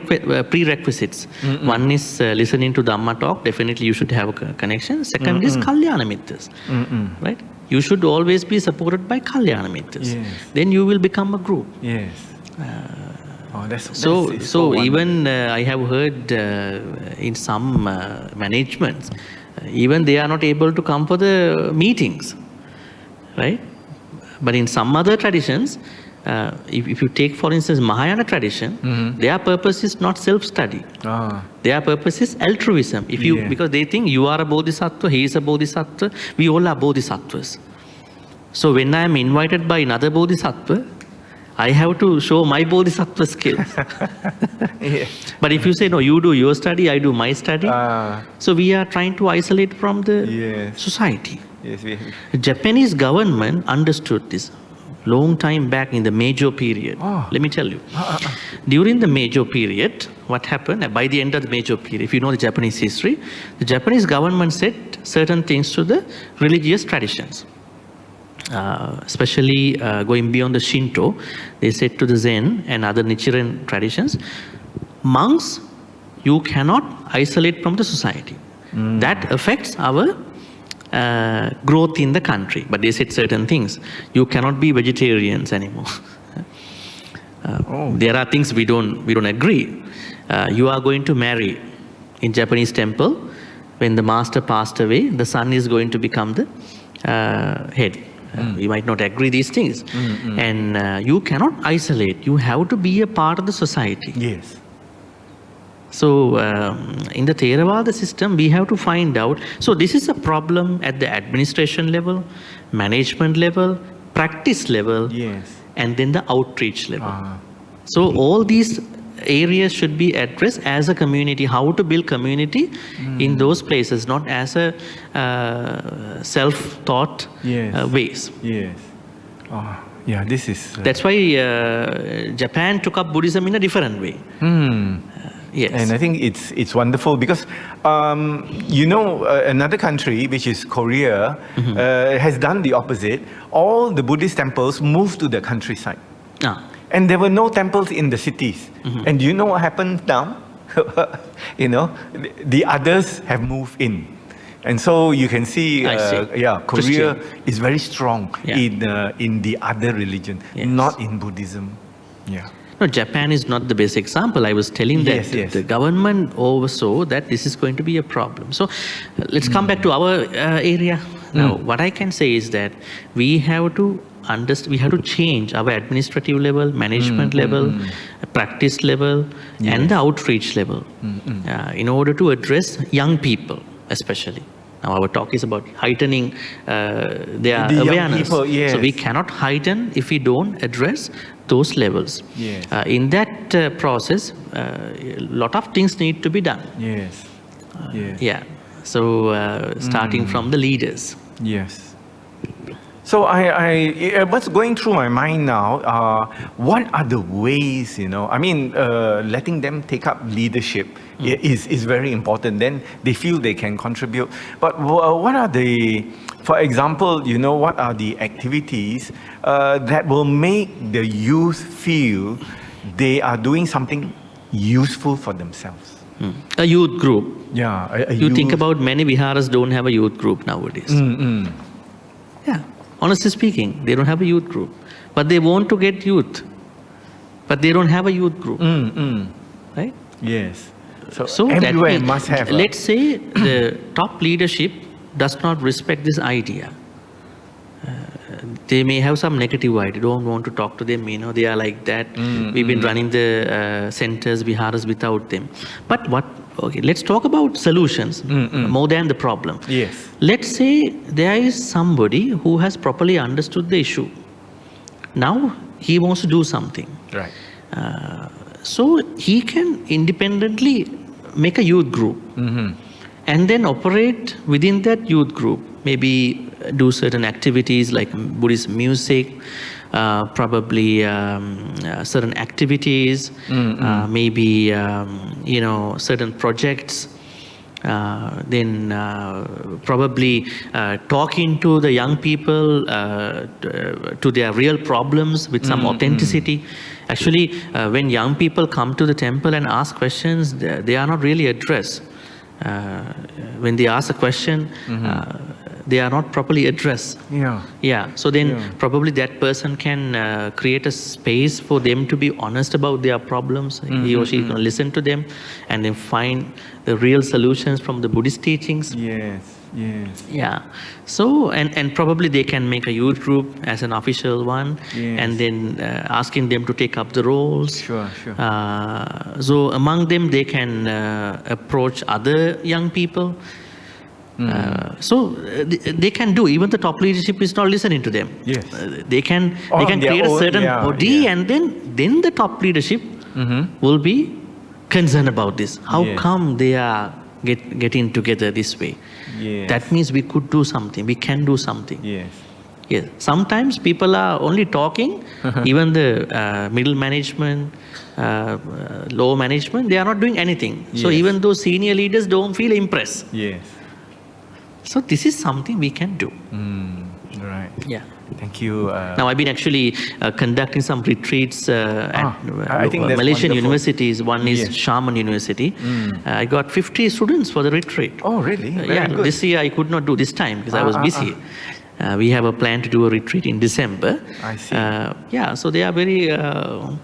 [SPEAKER 3] prerequisites. One is listening to Dhamma talk. Definitely you should have a connection. Second is Kalyana Mittas. Right? You should always be supported by Kalyana Mittas.
[SPEAKER 2] Yes.
[SPEAKER 3] Then you will become a group.
[SPEAKER 2] Yes. That's
[SPEAKER 3] So even I have heard in some managements, even they are not able to come for the meetings, right? But in some other traditions, if you take, for instance, Mahayana tradition, their purpose is not self-study. Their purpose is altruism. Because they think you are a bodhisattva, he is a bodhisattva, we all are bodhisattvas. So when I am invited by another bodhisattva, I have to show my bodhisattva skills. But if you say, no, you do your study, I do my study, so we are trying to isolate from the society.
[SPEAKER 2] Yes,
[SPEAKER 3] The Japanese government understood this long time back in the Meiji period. Let me tell you. During the Meiji period, what happened, by the end of the Meiji period, if you know the Japanese history, the Japanese government said certain things to the religious traditions. Especially going beyond the Shinto, they said to the Zen and other Nichiren traditions, monks, you cannot isolate from the society. That affects our growth in the country. But they said certain things. You cannot be vegetarians anymore. There are things we don't agree. You are going to marry in Japanese temple. When the master passed away, the son is going to become the head. We might not agree these things. And you cannot isolate. You have to be a part of the society.
[SPEAKER 2] Yes.
[SPEAKER 3] So in the Theravada system, we have to find out. So this is a problem at the administration level, management level, practice level, and then the outreach level. So all these areas should be addressed as a community, how to build community in those places, not as a self-taught ways.
[SPEAKER 2] Yes. This is...
[SPEAKER 3] That's why Japan took up Buddhism in a different way. Yes.
[SPEAKER 2] And I think it's wonderful because, another country, which is Korea, has done the opposite. All the Buddhist temples moved to the countryside. And there were no temples in the cities. And do you know what happened now? The others have moved in. And so you can see, Korea is very strong in the other religion, not in Buddhism.
[SPEAKER 3] No, Japan is not the best example. I was telling that the government oversaw that this is going to be a problem. So let's come back to our area. Now, what I can say is that we have to change our administrative level, management level, practice level, and the outreach level in order to address young people, especially. Now our talk is about heightening their awareness.
[SPEAKER 2] People,
[SPEAKER 3] So we cannot heighten if we don't address those levels. In that process, a lot of things need to be done. So starting from the leaders.
[SPEAKER 2] So what's going through my mind now, what are the ways, letting them take up leadership is very important. Then they feel they can contribute. But what are for example, what are the activities that will make the youth feel they are doing something useful for themselves?
[SPEAKER 3] A youth group.
[SPEAKER 2] You
[SPEAKER 3] think about many viharas don't have a youth group nowadays. Honestly speaking, they don't have a youth group. But they want to get youth. But they don't have a youth group. Right?
[SPEAKER 2] Yes.
[SPEAKER 3] So
[SPEAKER 2] everywhere must have.
[SPEAKER 3] Let's say the top leadership does not respect this idea. They may have some negative idea. Don't want to talk to them. They are like that. We've been running the centers, viharas without them. But let's talk about solutions more than the problem. Let's say there is somebody who has properly understood the issue. Now he wants to do something. So he can independently make a youth group and then operate within that youth group. Maybe do certain activities like Buddhist music probably certain activities, maybe certain projects. Then probably talking to the young people to their real problems with some authenticity. Actually, when young people come to the temple and ask questions, they are not really addressed. When they ask a question, they are not properly addressed. Yeah. So then probably that person can create a space for them to be honest about their problems. He or she can listen to them and then find the real solutions from the Buddhist teachings.
[SPEAKER 2] Yes.
[SPEAKER 3] Yeah. So, and probably they can make a youth group as an official one, and then asking them to take up the roles.
[SPEAKER 2] Sure.
[SPEAKER 3] So among them, they can approach other young people. So they can do, even the top leadership is not listening to them.
[SPEAKER 2] Yes.
[SPEAKER 3] They can create a certain body, and then the top leadership will be concerned about this. How come they are getting together this way? That means we could do something. We can do something. Yes. Sometimes people are only talking. Even the middle management, lower management, they are not doing anything. So even those senior leaders don't feel impressed. So this is something we can do.
[SPEAKER 2] Right.
[SPEAKER 3] Yeah.
[SPEAKER 2] Thank you.
[SPEAKER 3] Now I've been actually conducting some retreats at
[SPEAKER 2] I think that's
[SPEAKER 3] Malaysian
[SPEAKER 2] wonderful.
[SPEAKER 3] universities. One is Shaman University. I got 50 students for the retreat.
[SPEAKER 2] Oh, really? Very good.
[SPEAKER 3] This year I could not do this time because I was busy. We have a plan to do a retreat in December.
[SPEAKER 2] I see.
[SPEAKER 3] So they are very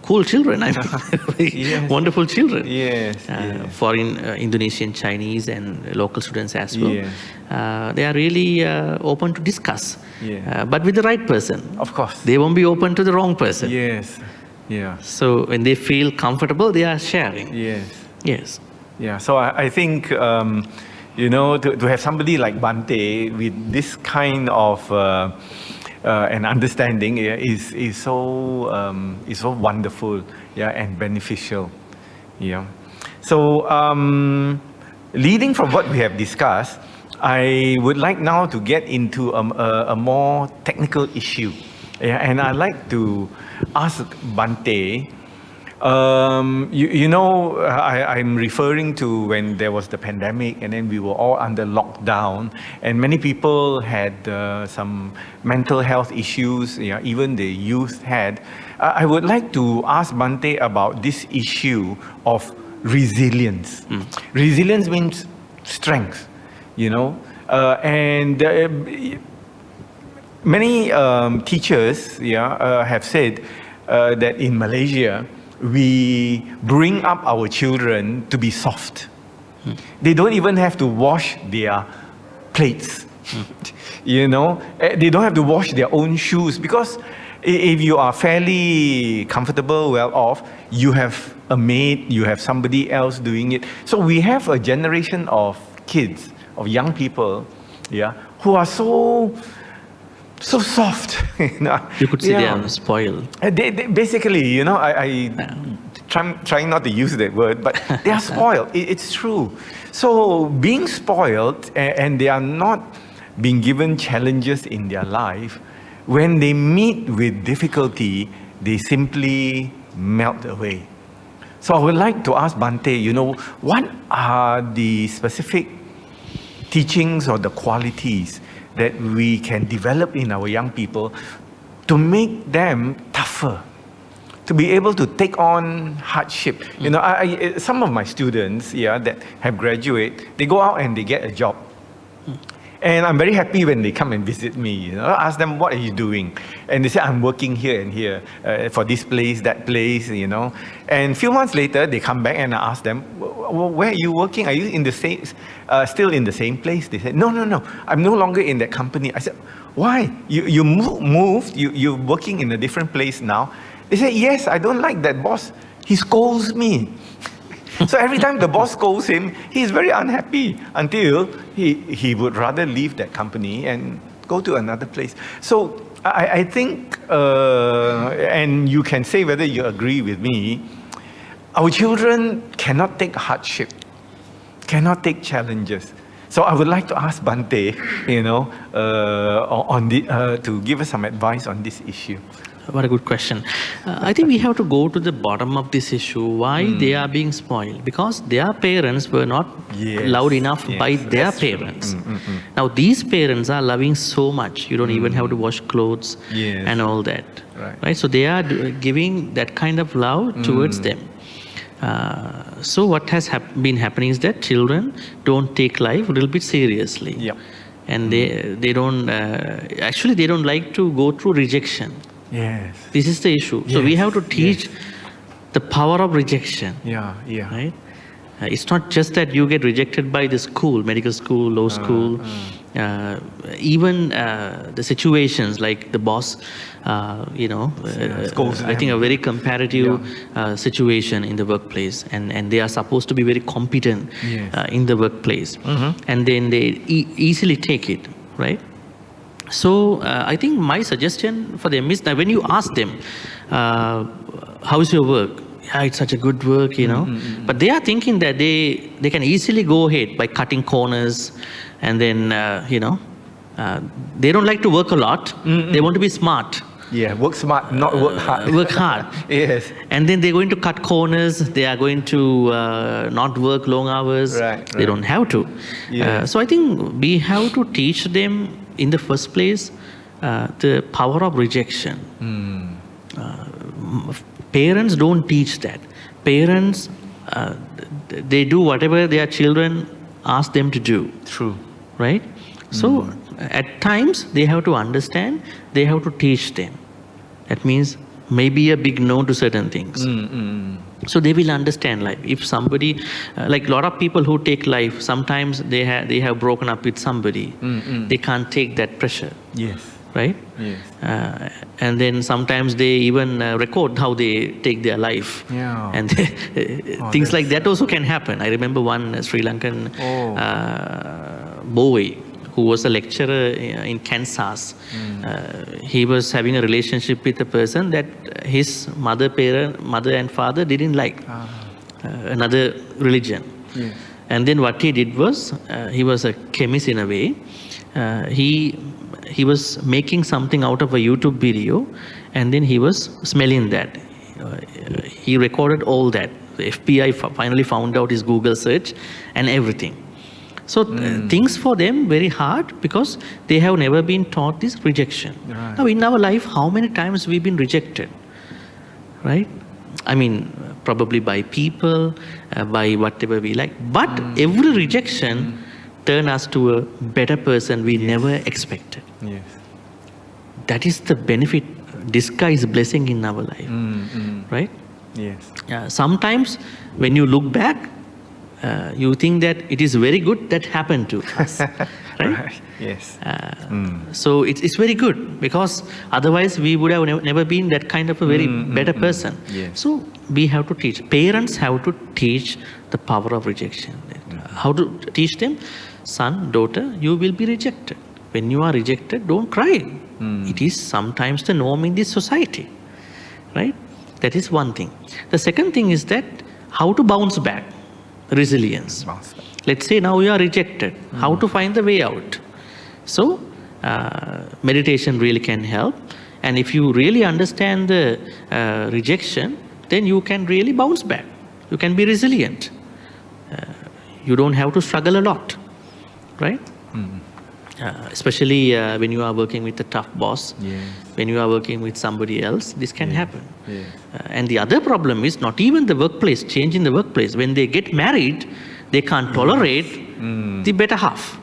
[SPEAKER 3] cool children. I mean, wonderful children. Foreign Indonesian, Chinese, and local students as well. They are really open to discuss, but with the right person.
[SPEAKER 2] Of course.
[SPEAKER 3] They won't be open to the wrong person. So when they feel comfortable, they are sharing. So
[SPEAKER 2] I think to have somebody like Bhante with this kind of an understanding is so wonderful, and beneficial. So leading from what we have discussed, I would like now to get into a more technical issue, and I'd like to ask Bhante. I'm referring to when there was the pandemic and then we were all under lockdown and many people had some mental health issues, even the youth had. I would like to ask Bhante about this issue of resilience. Resilience means strength, and many teachers have said that in Malaysia, we bring up our children to be soft. They don't even have to wash their plates. They don't have to wash their own shoes because if you are fairly comfortable, well off, you have a maid, you have somebody else doing it. So we have a generation of kids, of young people, who are so soft.
[SPEAKER 3] You could say they are spoiled.
[SPEAKER 2] They basically, I trying not to use that word, but they are spoiled. It's true. So being spoiled and they are not being given challenges in their life, when they meet with difficulty, they simply melt away. So I would like to ask Bhante, what are the specific teachings or the qualities that we can develop in our young people to make them tougher, to be able to take on hardship. Some of my students, that have graduated, they go out and they get a job. And I'm very happy when they come and visit me. I ask them, what are you doing? And they say, I'm working here and here for this place, that place, And a few months later, they come back and I ask them, where are you working? Are you in the same, still in the same place? They said, no, I'm no longer in that company. I said, why? You moved, you're working in a different place now. They said, yes, I don't like that boss. He scolds me. So every time the boss scolds him, he's very unhappy until he would rather leave that company and go to another place. So I think, and you can say whether you agree with me, our children cannot take hardship, cannot take challenges. So I would like to ask Bhante, to give us some advice on this issue.
[SPEAKER 3] What a good question. I think we have to go to the bottom of this issue. Why they are being spoiled? Because their parents were not loved enough by their parents. Now these parents are loving so much. You don't even have to wash clothes and all that. Right? So they are giving that kind of love towards them. So what has been happening is that children don't take life a little bit seriously. And they don't, actually they don't like to go through rejection. This is the issue. So we have to teach the power of rejection. Right? It's not just that you get rejected by the school, medical school, law school, even the situations like the boss, I think a very comparative situation in the workplace, and they are supposed to be very competent in the workplace, and then they easily take it, right? So I think my suggestion for them is that when you ask them, how's your work? Yeah, it's such a good work, but they are thinking that they can easily go ahead by cutting corners, and then, they don't like to work a lot. They want to be smart.
[SPEAKER 2] Work smart, not work hard.
[SPEAKER 3] Work hard. And then they're going to cut corners. They are going to not work long hours. They don't have to. So I think we have to teach them in the first place the power of rejection. Parents don't teach that. Parents, they do whatever their children ask them to do.
[SPEAKER 2] True.
[SPEAKER 3] Right? So at times they have to understand, they have to teach them. That means maybe a big no to certain things. So they will understand life. If somebody, like a lot of people who take life, sometimes they have broken up with somebody. They can't take that pressure. Right? And then sometimes they even record how they take their life. And things like that also can happen. I remember one Sri Lankan boy who was a lecturer in Kansas. He was having a relationship with a person that his mother and father didn't like, another religion. And then what he did was, he was a chemist in a way. He was making something out of a YouTube video, and then he was smelling that. He recorded all that. The FBI finally found out his Google search and everything. So things for them very hard because they have never been taught this rejection. Now in our life, how many times we've been rejected, right? I mean, probably by people, by whatever we like. But every rejection turns us to a better person we never expected. That is the benefit, disguised blessing in our life, right? Sometimes when you look back, you think that it is very good that happened to us, right? So it's very good because otherwise we would have never been that kind of a very better person. So we have to teach. Parents have to teach the power of rejection. How to teach them? Son, daughter, you will be rejected. When you are rejected, don't cry. It is sometimes the norm in this society, right? That is one thing. The second thing is that how to bounce back. Resilience. Let's say now you are rejected. How to find the way out? So meditation really can help. And if you really understand the rejection, then you can really bounce back. You can be resilient. You don't have to struggle a lot, right? Especially when you are working with a tough boss, when you are working with somebody else, this can happen. And the other problem is not even the workplace, change in the workplace. When they get married, they can't tolerate the better half.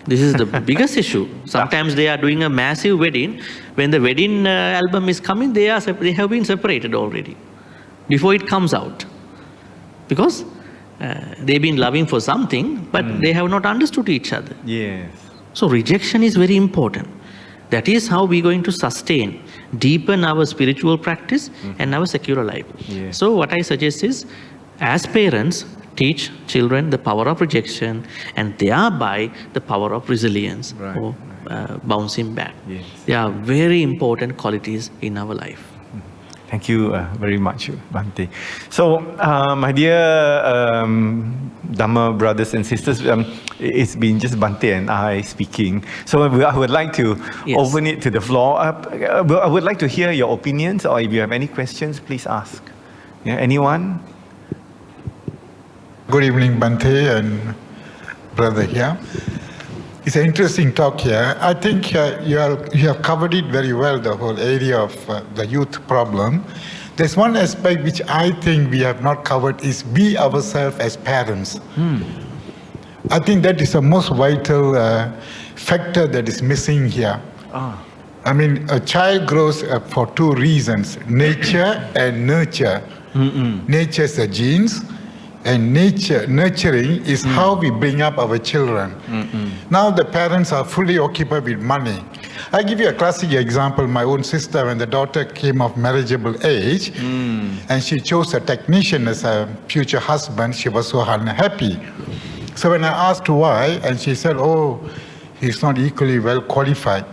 [SPEAKER 3] This is the biggest issue. Sometimes they are doing a massive wedding. When the wedding album is coming, they have been separated already before it comes out. Because they've been loving for something, but they have not understood each other. So rejection is very important. That is how we're going to sustain, deepen our spiritual practice and our secular life. So what I suggest is, as parents, teach children the power of rejection and thereby the power of resilience or bouncing back. They are very important qualities in our life.
[SPEAKER 2] Thank you very much, Bhante. So, my dear Dhamma brothers and sisters, it's been just Bhante and I speaking. So, I would like to open it to the floor. I would like to hear your opinions, or if you have any questions, please ask. Yeah, anyone?
[SPEAKER 4] Good evening, Bhante and brother here. It's an interesting talk here. I think you have covered it very well, the whole area of the youth problem. There's one aspect which I think we have not covered is we ourselves as parents. I think that is the most vital factor that is missing here. I mean, a child grows for two reasons, nature and nurture. Nature is the genes, and nurturing is how we bring up our children. Now the parents are fully occupied with money. I give you a classic example. My own sister, when the daughter came of marriageable age, and she chose a technician as a future husband, she was so unhappy. So when I asked why, and she said, oh, he's not equally well qualified.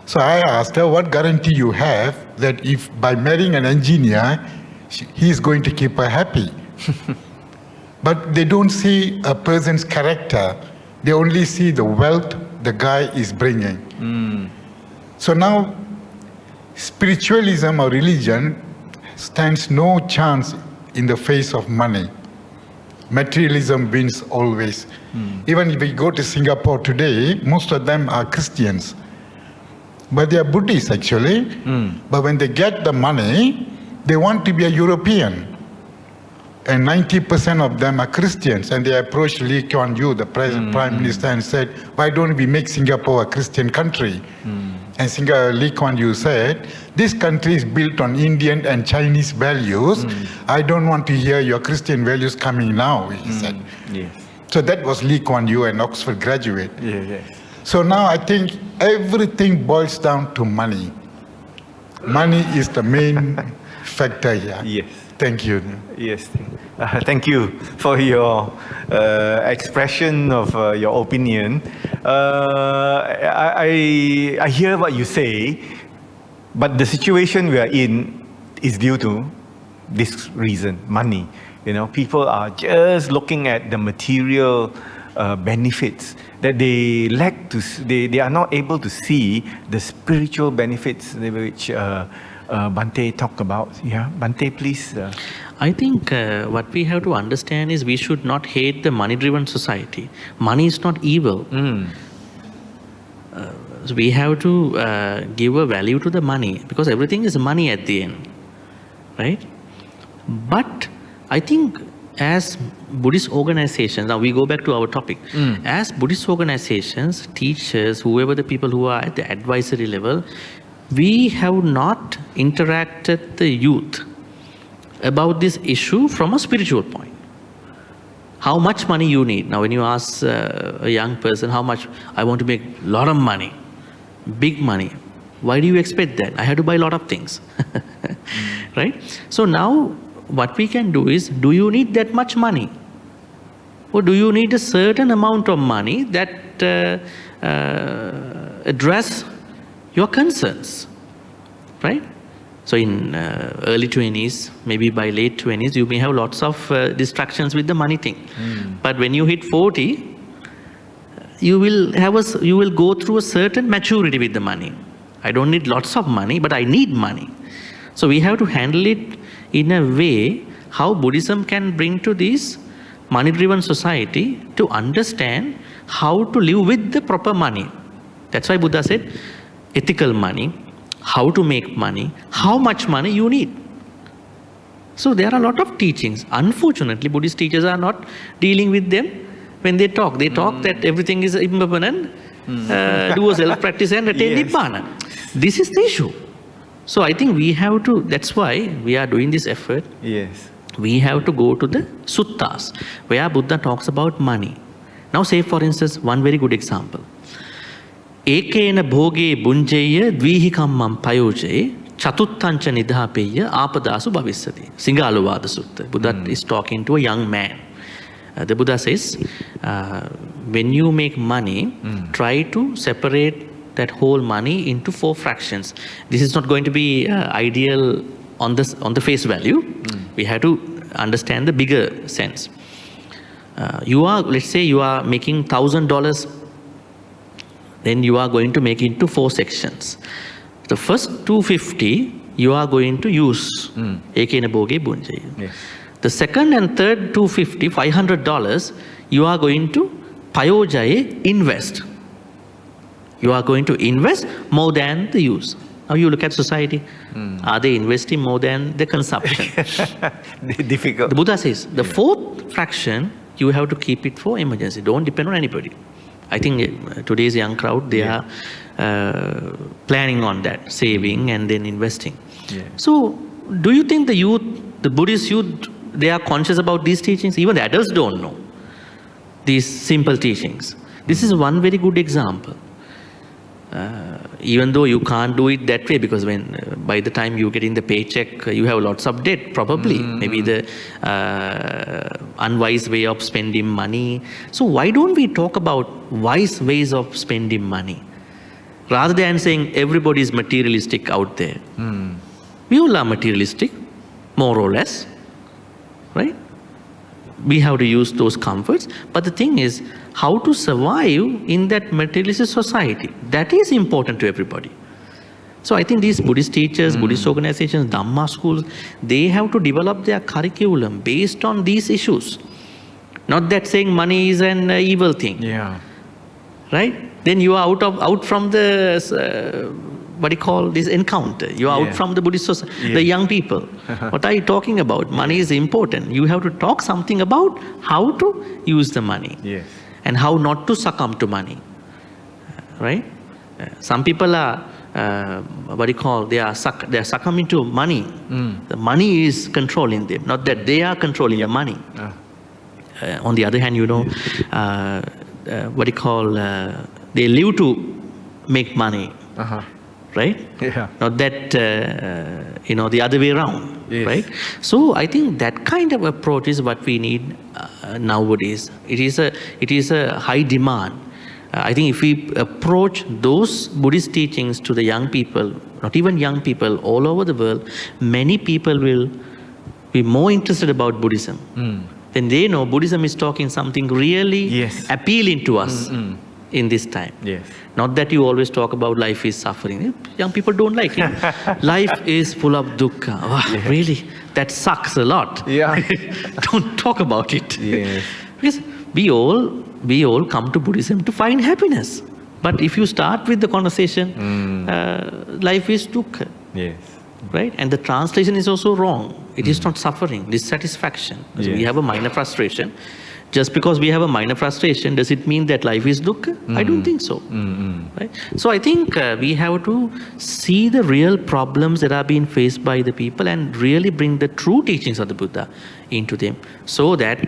[SPEAKER 4] So I asked her, what guarantee you have that if by marrying an engineer, he's going to keep her happy? But they don't see a person's character. They only see the wealth the guy is bringing. So now, spiritualism or religion stands no chance in the face of money. Materialism wins always. Even if we go to Singapore today, most of them are Christians. But they are Buddhists actually. But when they get the money, they want to be a European. And 90% of them are Christians. And they approached Lee Kuan Yew, the present Prime Minister, and said, why don't we make Singapore a Christian country? And Lee Kuan Yew said, this country is built on Indian and Chinese values. I don't want to hear your Christian values coming now, he said. So that was Lee Kuan Yew, an Oxford graduate. So now I think everything boils down to money. Money is the main factor here. Thank you.
[SPEAKER 2] Thank you for your expression of your opinion. I hear what you say, but the situation we are in is due to this reason, money. You know, people are just looking at the material benefits that they lack to. They are not able to see the spiritual benefits which Bhante talked about. Yeah, Bhante, please.
[SPEAKER 3] I think what we have to understand is we should not hate the money-driven society. Money is not evil. So we have to give a value to the money, because everything is money at the end, right? But I think as Buddhist organizations, now we go back to our topic, as Buddhist organizations, teachers, whoever the people who are at the advisory level, we have not interacted the youth about this issue from a spiritual point. How much money you need? Now when you ask a young person, how much, I want to make a lot of money, big money. Why do you expect that? I have to buy a lot of things, right? So now what we can do is, do you need that much money? Or do you need a certain amount of money that address your concerns, right? So in early 20s, maybe by late 20s, you may have lots of distractions with the money thing. But when you hit 40, you will go through a certain maturity with the money. I don't need lots of money, but I need money. So we have to handle it in a way how Buddhism can bring to this money-driven society to understand how to live with the proper money. That's why Buddha said, ethical money, how to make money, how much money you need. So there are a lot of teachings. Unfortunately, Buddhist teachers are not dealing with them when they talk. They talk that everything is impermanent, do a self-practice and attain Nibbana. This is the issue. So I think we have to, that's why we are doing this effort. We have to go to the suttas, where Buddha talks about money. Now say for instance, one very good example. Ekena bhoge bunjeya dvihikammam payoje chatuttancha nidhapeya apadasu bhavisati. Singaluvada Sutta. Buddha is talking to a young man. The Buddha says, when you make money, try to separate that whole money into 4 fractions. This is not going to be ideal on the face value. We have to understand the bigger sense. Let's say you are making $1,000, then you are going to make it into 4 sections. The first $250 you are going to use.
[SPEAKER 2] Yes.
[SPEAKER 3] The second and third $250, $500, you are going to payojaye invest. You are going to invest more than the use. Now you look at society. Are they investing more than the consumption?
[SPEAKER 2] Difficult.
[SPEAKER 3] The Buddha says, the fourth fraction, you have to keep it for emergency. Don't depend on anybody. I think today's young crowd, they are planning on that, saving and then investing.
[SPEAKER 2] Yeah.
[SPEAKER 3] So, do you think the youth, the Buddhist youth, they are conscious about these teachings? Even the adults don't know these simple teachings. This is one very good example. Even though you can't do it that way, because by the time you get in the paycheck, you have lots of debt, probably. Maybe the unwise way of spending money. So why don't we talk about wise ways of spending money? Rather than saying everybody is materialistic out there. We all are materialistic, more or less, right? We have to use those comforts. But the thing is, how to survive in that materialistic society. That is important to everybody. So I think these Buddhist teachers, Buddhist organizations, Dhamma schools, they have to develop their curriculum based on these issues. Not that saying money is an evil thing.
[SPEAKER 2] Yeah.
[SPEAKER 3] Right? Then you are out from the, what do you call this, encounter. You are out from the Buddhist society, the young people. What are you talking about? Money is important. You have to talk something about how to use the money.
[SPEAKER 2] Yes.
[SPEAKER 3] And how not to succumb to money. Right? Some people are, they are succumbing to money. The money is controlling them, not that they are controlling the money. On the other hand, they live to make money. Right?
[SPEAKER 2] Yeah.
[SPEAKER 3] Not that, the other way around.
[SPEAKER 2] Yes.
[SPEAKER 3] Right? So I think that kind of approach is what we need nowadays. It is a high demand. I think if we approach those Buddhist teachings to the young people, not even young people, all over the world, many people will be more interested about Buddhism. Then they know Buddhism is talking something really appealing to us in this time.
[SPEAKER 2] Yes.
[SPEAKER 3] Not that you always talk about life is suffering. Young people don't like it. Life is full of dukkha. Wow, really? That sucks a lot.
[SPEAKER 2] Yeah.
[SPEAKER 3] Don't talk about it.
[SPEAKER 2] Yes.
[SPEAKER 3] Because we all come to Buddhism to find happiness. But if you start with the conversation, life is dukkha.
[SPEAKER 2] Yes.
[SPEAKER 3] Right? And the translation is also wrong. It is not suffering, dissatisfaction. So we have a minor frustration. Just because we have a minor frustration, does it mean that life is dukkha? I don't think so. Right? So I think we have to see the real problems that are being faced by the people and really bring the true teachings of the Buddha into them, so that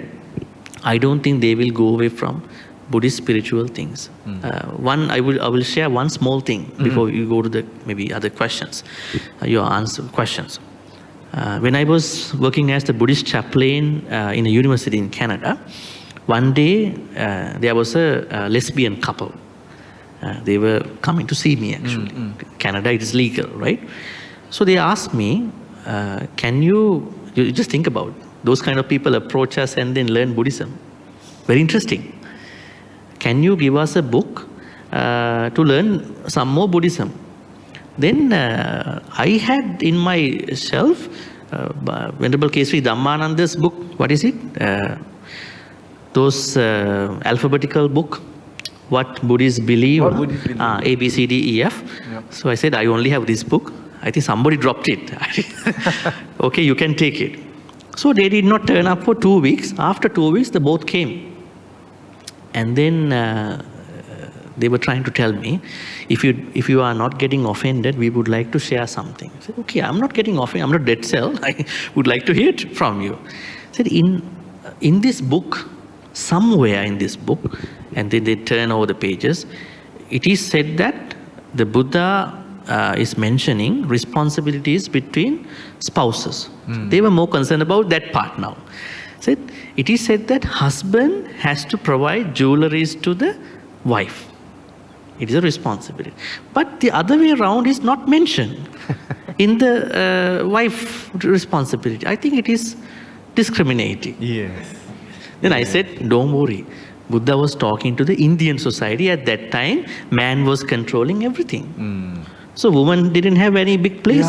[SPEAKER 3] I don't think they will go away from Buddhist spiritual things. I will share one small thing before you go to the maybe other questions, your questions. When I was working as the Buddhist chaplain in a university in Canada, one day there was a lesbian couple. They were coming to see me actually. Canada, it is legal, right? So they asked me, can you just think about those kind of people approach us and then learn Buddhism. Very interesting. Can you give us a book to learn some more Buddhism? Then I had in my shelf Venerable Kesri Dhammananda's book. What is it? Those alphabetical book. What Buddhists believe. A, B, C, D, E, F. Yep. So I said, I only have this book. I think somebody dropped it. Okay, you can take it. So they did not turn up for 2 weeks. After 2 weeks, the both came. And then they were trying to tell me, if you are not getting offended, we would like to share something. I said, okay, I'm not getting offended. I'm not dead cell. I would like to hear it from you. I said, in this book, somewhere in this book, and then they turn over the pages, it is said that the Buddha is mentioning responsibilities between spouses. They were more concerned about that part now. It is said that husband has to provide jewelries to the wife. It is a responsibility. But the other way around is not mentioned in the wife responsibility. I think it is discriminating.
[SPEAKER 2] Yes.
[SPEAKER 3] Then I said, don't worry. Buddha was talking to the Indian society. At that time, man was controlling everything. So women didn't have any big place.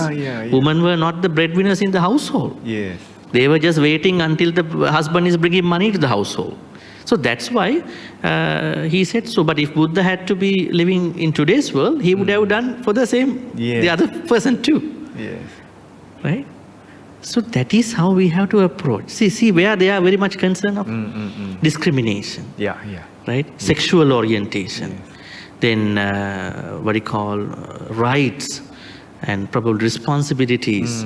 [SPEAKER 3] Women were not the breadwinners in the household.
[SPEAKER 2] Yes.
[SPEAKER 3] They were just waiting until the husband is bringing money to the household. So that's why he said so. But if Buddha had to be living in today's world, he would have done for the same, the other person too.
[SPEAKER 2] Yes.
[SPEAKER 3] Right? So that is how we have to approach. See where they are very much concerned of discrimination. Right? Sexual orientation. Then what you call rights and probably responsibilities.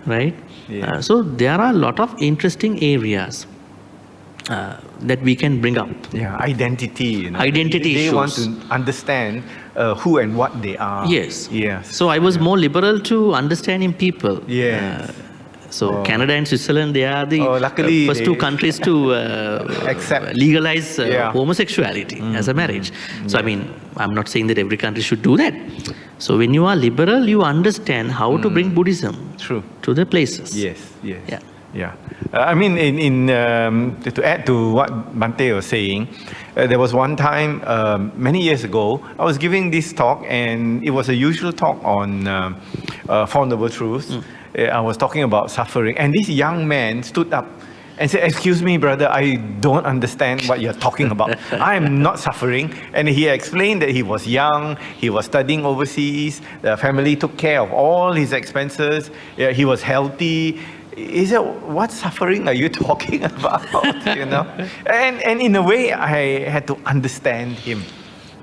[SPEAKER 3] Right? So there are a lot of interesting areas that we can bring up.
[SPEAKER 2] Identity.
[SPEAKER 3] Identity
[SPEAKER 2] they
[SPEAKER 3] issues.
[SPEAKER 2] want to understand who and what they are.
[SPEAKER 3] Yes. So I was more liberal to understanding people. So Canada and Switzerland, they are the first two countries to
[SPEAKER 2] accept,
[SPEAKER 3] legalize homosexuality as a marriage. So I mean, I'm not saying that every country should do that. So when you are liberal, you understand how to bring Buddhism to the places.
[SPEAKER 2] I mean, to add to what Bhante was saying, there was one time many years ago, I was giving this talk, and it was a usual talk on Four Noble Truths. I was talking about suffering, and this young man stood up and said, "Excuse me, brother, I don't understand what you're talking about. I am not suffering." And he explained that he was young, he was studying overseas, the family took care of all his expenses, he was healthy. He said, "What suffering are you talking about?" You know, and in a way, I had to understand him.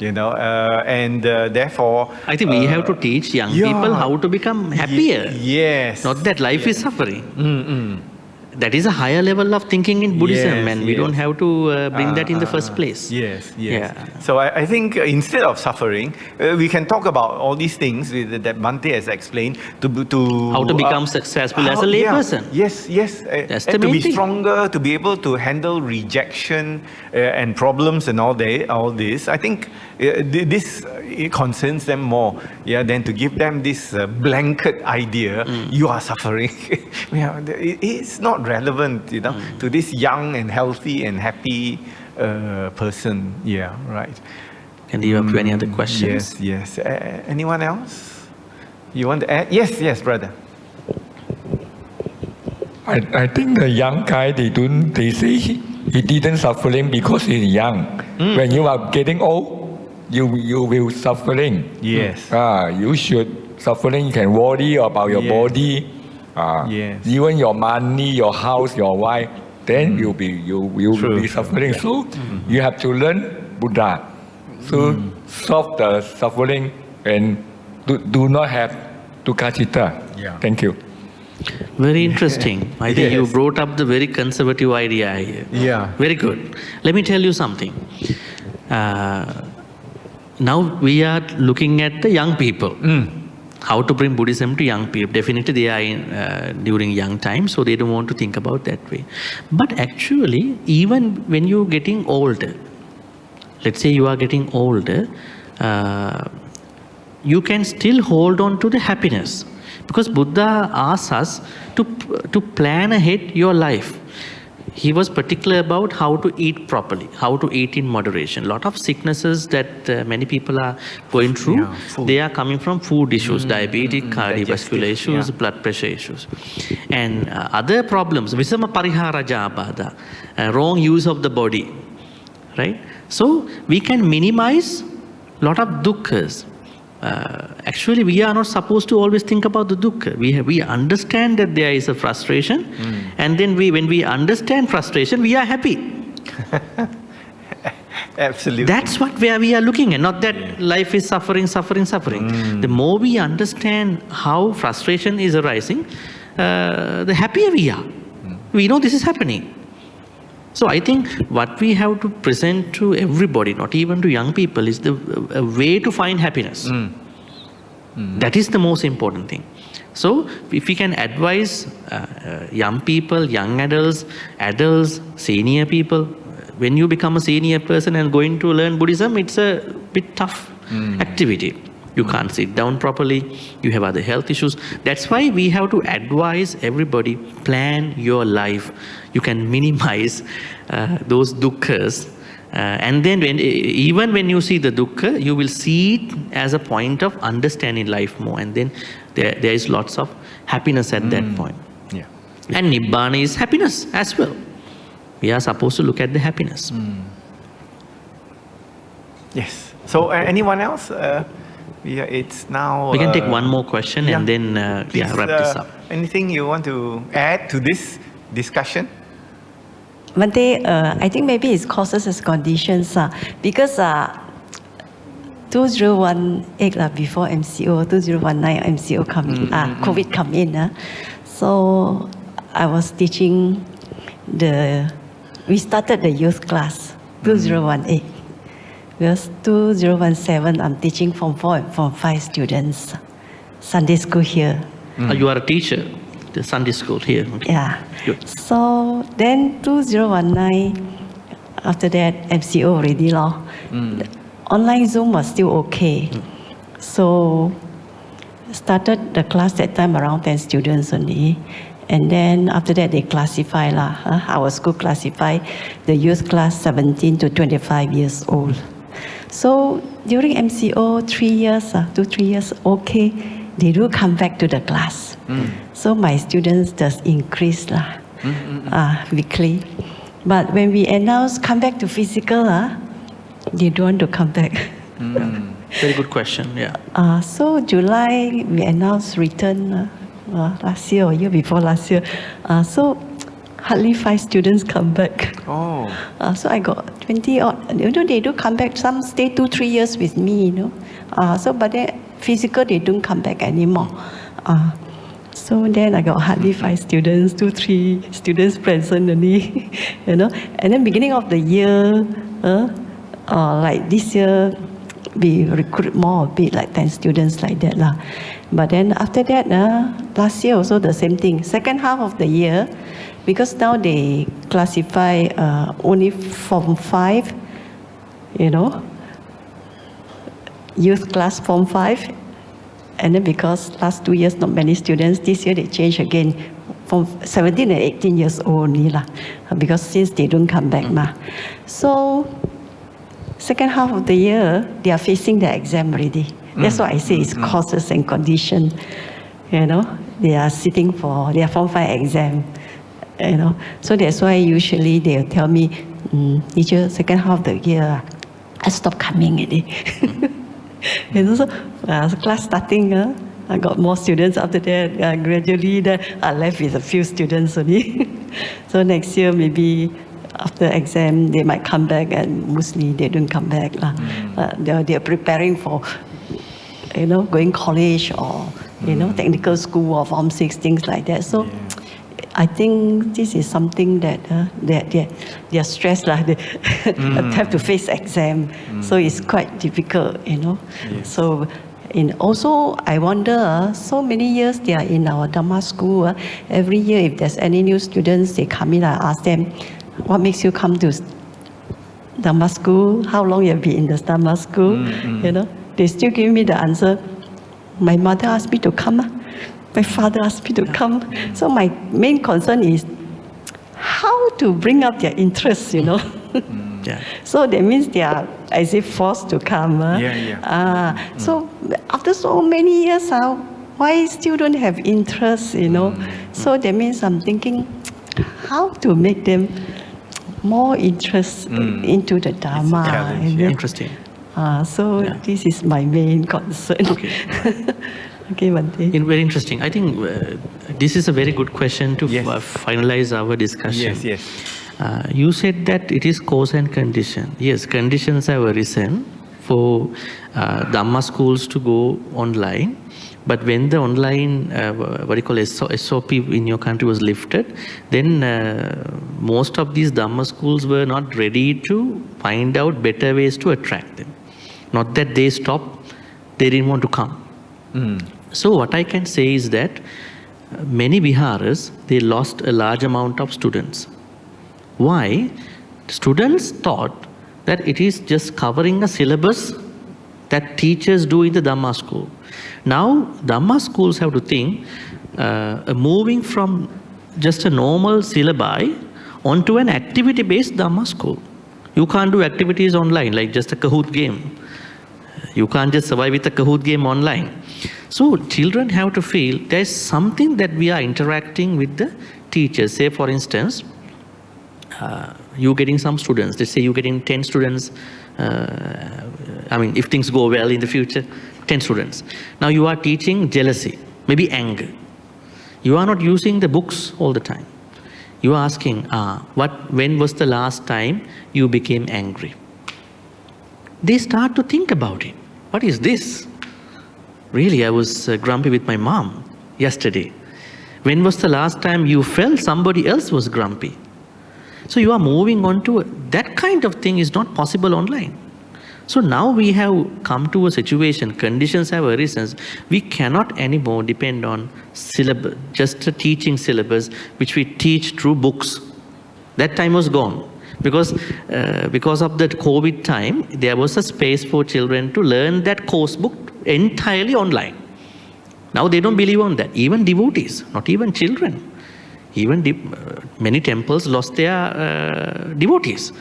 [SPEAKER 2] You know, and therefore,
[SPEAKER 3] I think we have to teach young people how to become happier. Not that life is suffering. That is a higher level of thinking in Buddhism, and we don't have to bring that in the first place.
[SPEAKER 2] So I think instead of suffering, we can talk about all these things that Bhante has explained to
[SPEAKER 3] how to become successful as a layperson.
[SPEAKER 2] That's the main thing. To be stronger, to be able to handle rejection and problems and all this. I think this it concerns them more, than to give them this blanket idea. You are suffering. It's not relevant, to this young and healthy and happy person.
[SPEAKER 3] Can you have any other questions?
[SPEAKER 2] Yes. Anyone else? You want to add? Yes, brother.
[SPEAKER 5] I think the young guy, they say he didn't suffering because he's young. When you are getting old, you will suffering. You should suffering. You can worry about your body. Even your money, your house, your wife, then you will be suffering. So you have to learn Buddha. So solve the suffering and do not have dukkha. Thank you.
[SPEAKER 3] Very interesting. I think you brought up the very conservative idea here. Very good. Let me tell you something. Now we are looking at the young people. How to bring Buddhism to young people. Definitely they are during young time, so they don't want to think about that way. But actually, even when you're getting older, let's say you are getting older, you can still hold on to the happiness. Because Buddha asks us to plan ahead your life. He was particular about how to eat properly, how to eat in moderation. A lot of sicknesses that many people are going through, they are coming from food issues, diabetes, cardiovascular issues, blood pressure issues. And other problems, visama pariharaja abada, wrong use of the body, right? So we can minimize a lot of dukkhas. Actually, we are not supposed to always think about the dukkha. We understand that there is a frustration, and then when we understand frustration, we are happy.
[SPEAKER 2] Absolutely.
[SPEAKER 3] That's where we are looking at, not that life is suffering. The more we understand how frustration is arising, the happier we are. We know this is happening. So I think what we have to present to everybody, not even to young people, is a way to find happiness. That is the most important thing. So if we can advise young people, young adults, senior people, when you become a senior person and going to learn Buddhism, it's a bit tough. activity. You can't sit down properly, you have other health issues. That's why we have to advise everybody, plan your life. You can minimize those dukkhas. And then even when you see the dukkha, you will see it as a point of understanding life more. And then there is lots of happiness at that point.
[SPEAKER 2] Yeah.
[SPEAKER 3] And Nibbana is happiness as well. We are supposed to look at the happiness.
[SPEAKER 2] Yes. So anyone else? It's now...
[SPEAKER 3] We can take one more question and then
[SPEAKER 2] please,
[SPEAKER 3] wrap this up.
[SPEAKER 2] Anything you want to add to this discussion?
[SPEAKER 6] Bhante, I think maybe it's causes and conditions because 2018 before MCO, 2019 MCO COVID come in. So I was teaching we started the youth class 2018. Because 2017 I'm teaching Form 4 and Form 5 students, Sunday school here.
[SPEAKER 3] You are a teacher, the Sunday school here. Okay.
[SPEAKER 6] Yeah.
[SPEAKER 3] Good.
[SPEAKER 6] So then 2019, after that MCO already online Zoom was still okay. So started the class that time around 10 students only. And then after that they classify our school classify the youth class 17 to 25 years old. So during MCO 3 years, 2-3 years, okay, they do come back to the class. So my students does increase weekly. But when we announce come back to physical, they don't want to come back.
[SPEAKER 3] Very good question, yeah.
[SPEAKER 6] So July we announced return last year or year before last year. So hardly 5 students come back.
[SPEAKER 2] Oh.
[SPEAKER 6] So I got 20 odd. They do come back. Some stay 2-3 years with me, So but then physical they don't come back anymore. So then I got hardly 5 students, 2-3 students present only, And then beginning of the year, like this year, we recruit more a bit, like 10 students like that But then after that, last year also the same thing. Second half of the year, because now they classify only Form 5, youth class Form 5. And then because last 2 years not many students, this year they change again from 17 and 18 years old only because since they don't come back So second half of the year, they are facing the exam already. That's why I say it's causes and condition. They are sitting for their Form 5 exam. So that's why usually they'll tell me, teacher, second half of the year, I stop coming already. So class starting, I got more students after that. Gradually, I left with a few students only. So next year, maybe after exam, they might come back, and mostly they don't come back. They're preparing for, going college or, technical school or Form 6, things like that. So I think this is something that they're stressed. They have to face exam. So it's quite difficult, Yes. So also, I wonder, so many years they are in our Dhamma school. Every year, if there's any new students, they come in, I ask them, what makes you come to Dhamma school? How long you have been in the Dhamma school? They still give me the answer. My mother asked me to come. My father asked me to come. So my main concern is how to bring up their interest, So that means they are, I say, forced to come. So after so many years, why still don't have interest, So that means I'm thinking how to make them more interest into the Dhamma.
[SPEAKER 3] Interesting.
[SPEAKER 6] This is my main concern.
[SPEAKER 3] Okay.
[SPEAKER 6] Okay, Bhante.
[SPEAKER 3] Very interesting. I think this is a very good question to finalize our discussion.
[SPEAKER 2] Yes.
[SPEAKER 3] You said that it is cause and condition. Yes, conditions have arisen for Dhamma schools to go online. But when the online, SOP in your country was lifted, then most of these Dhamma schools were not ready to find out better ways to attract them. Not that they stopped, they didn't want to come. So what I can say is that many viharas, they lost a large amount of students. Why? Students thought that it is just covering a syllabus that teachers do in the Dhamma school. Now, Dhamma schools have to think moving from just a normal syllabi onto an activity-based Dhamma school. You can't do activities online like just a Kahoot game. You can't just survive with a Kahoot game online. So children have to feel there's something that we are interacting with the teachers. Say for instance, you getting some students, let's say you're getting 10 students, if things go well in the future, 10 students. Now you are teaching jealousy, maybe anger. You are not using the books all the time. You are asking, when was the last time you became angry? They start to think about it. What is this? Really, I was grumpy with my mom yesterday. When was the last time you felt somebody else was grumpy? So you are moving on to that kind of thing is not possible online. So now we have come to a situation, conditions have arisen, we cannot anymore depend on syllabus, just a teaching syllabus which we teach through books. That time was gone. Because of that COVID time, there was a space for children to learn that course book entirely online. Now they don't believe on that. Even devotees, not even children. Even many temples lost their devotees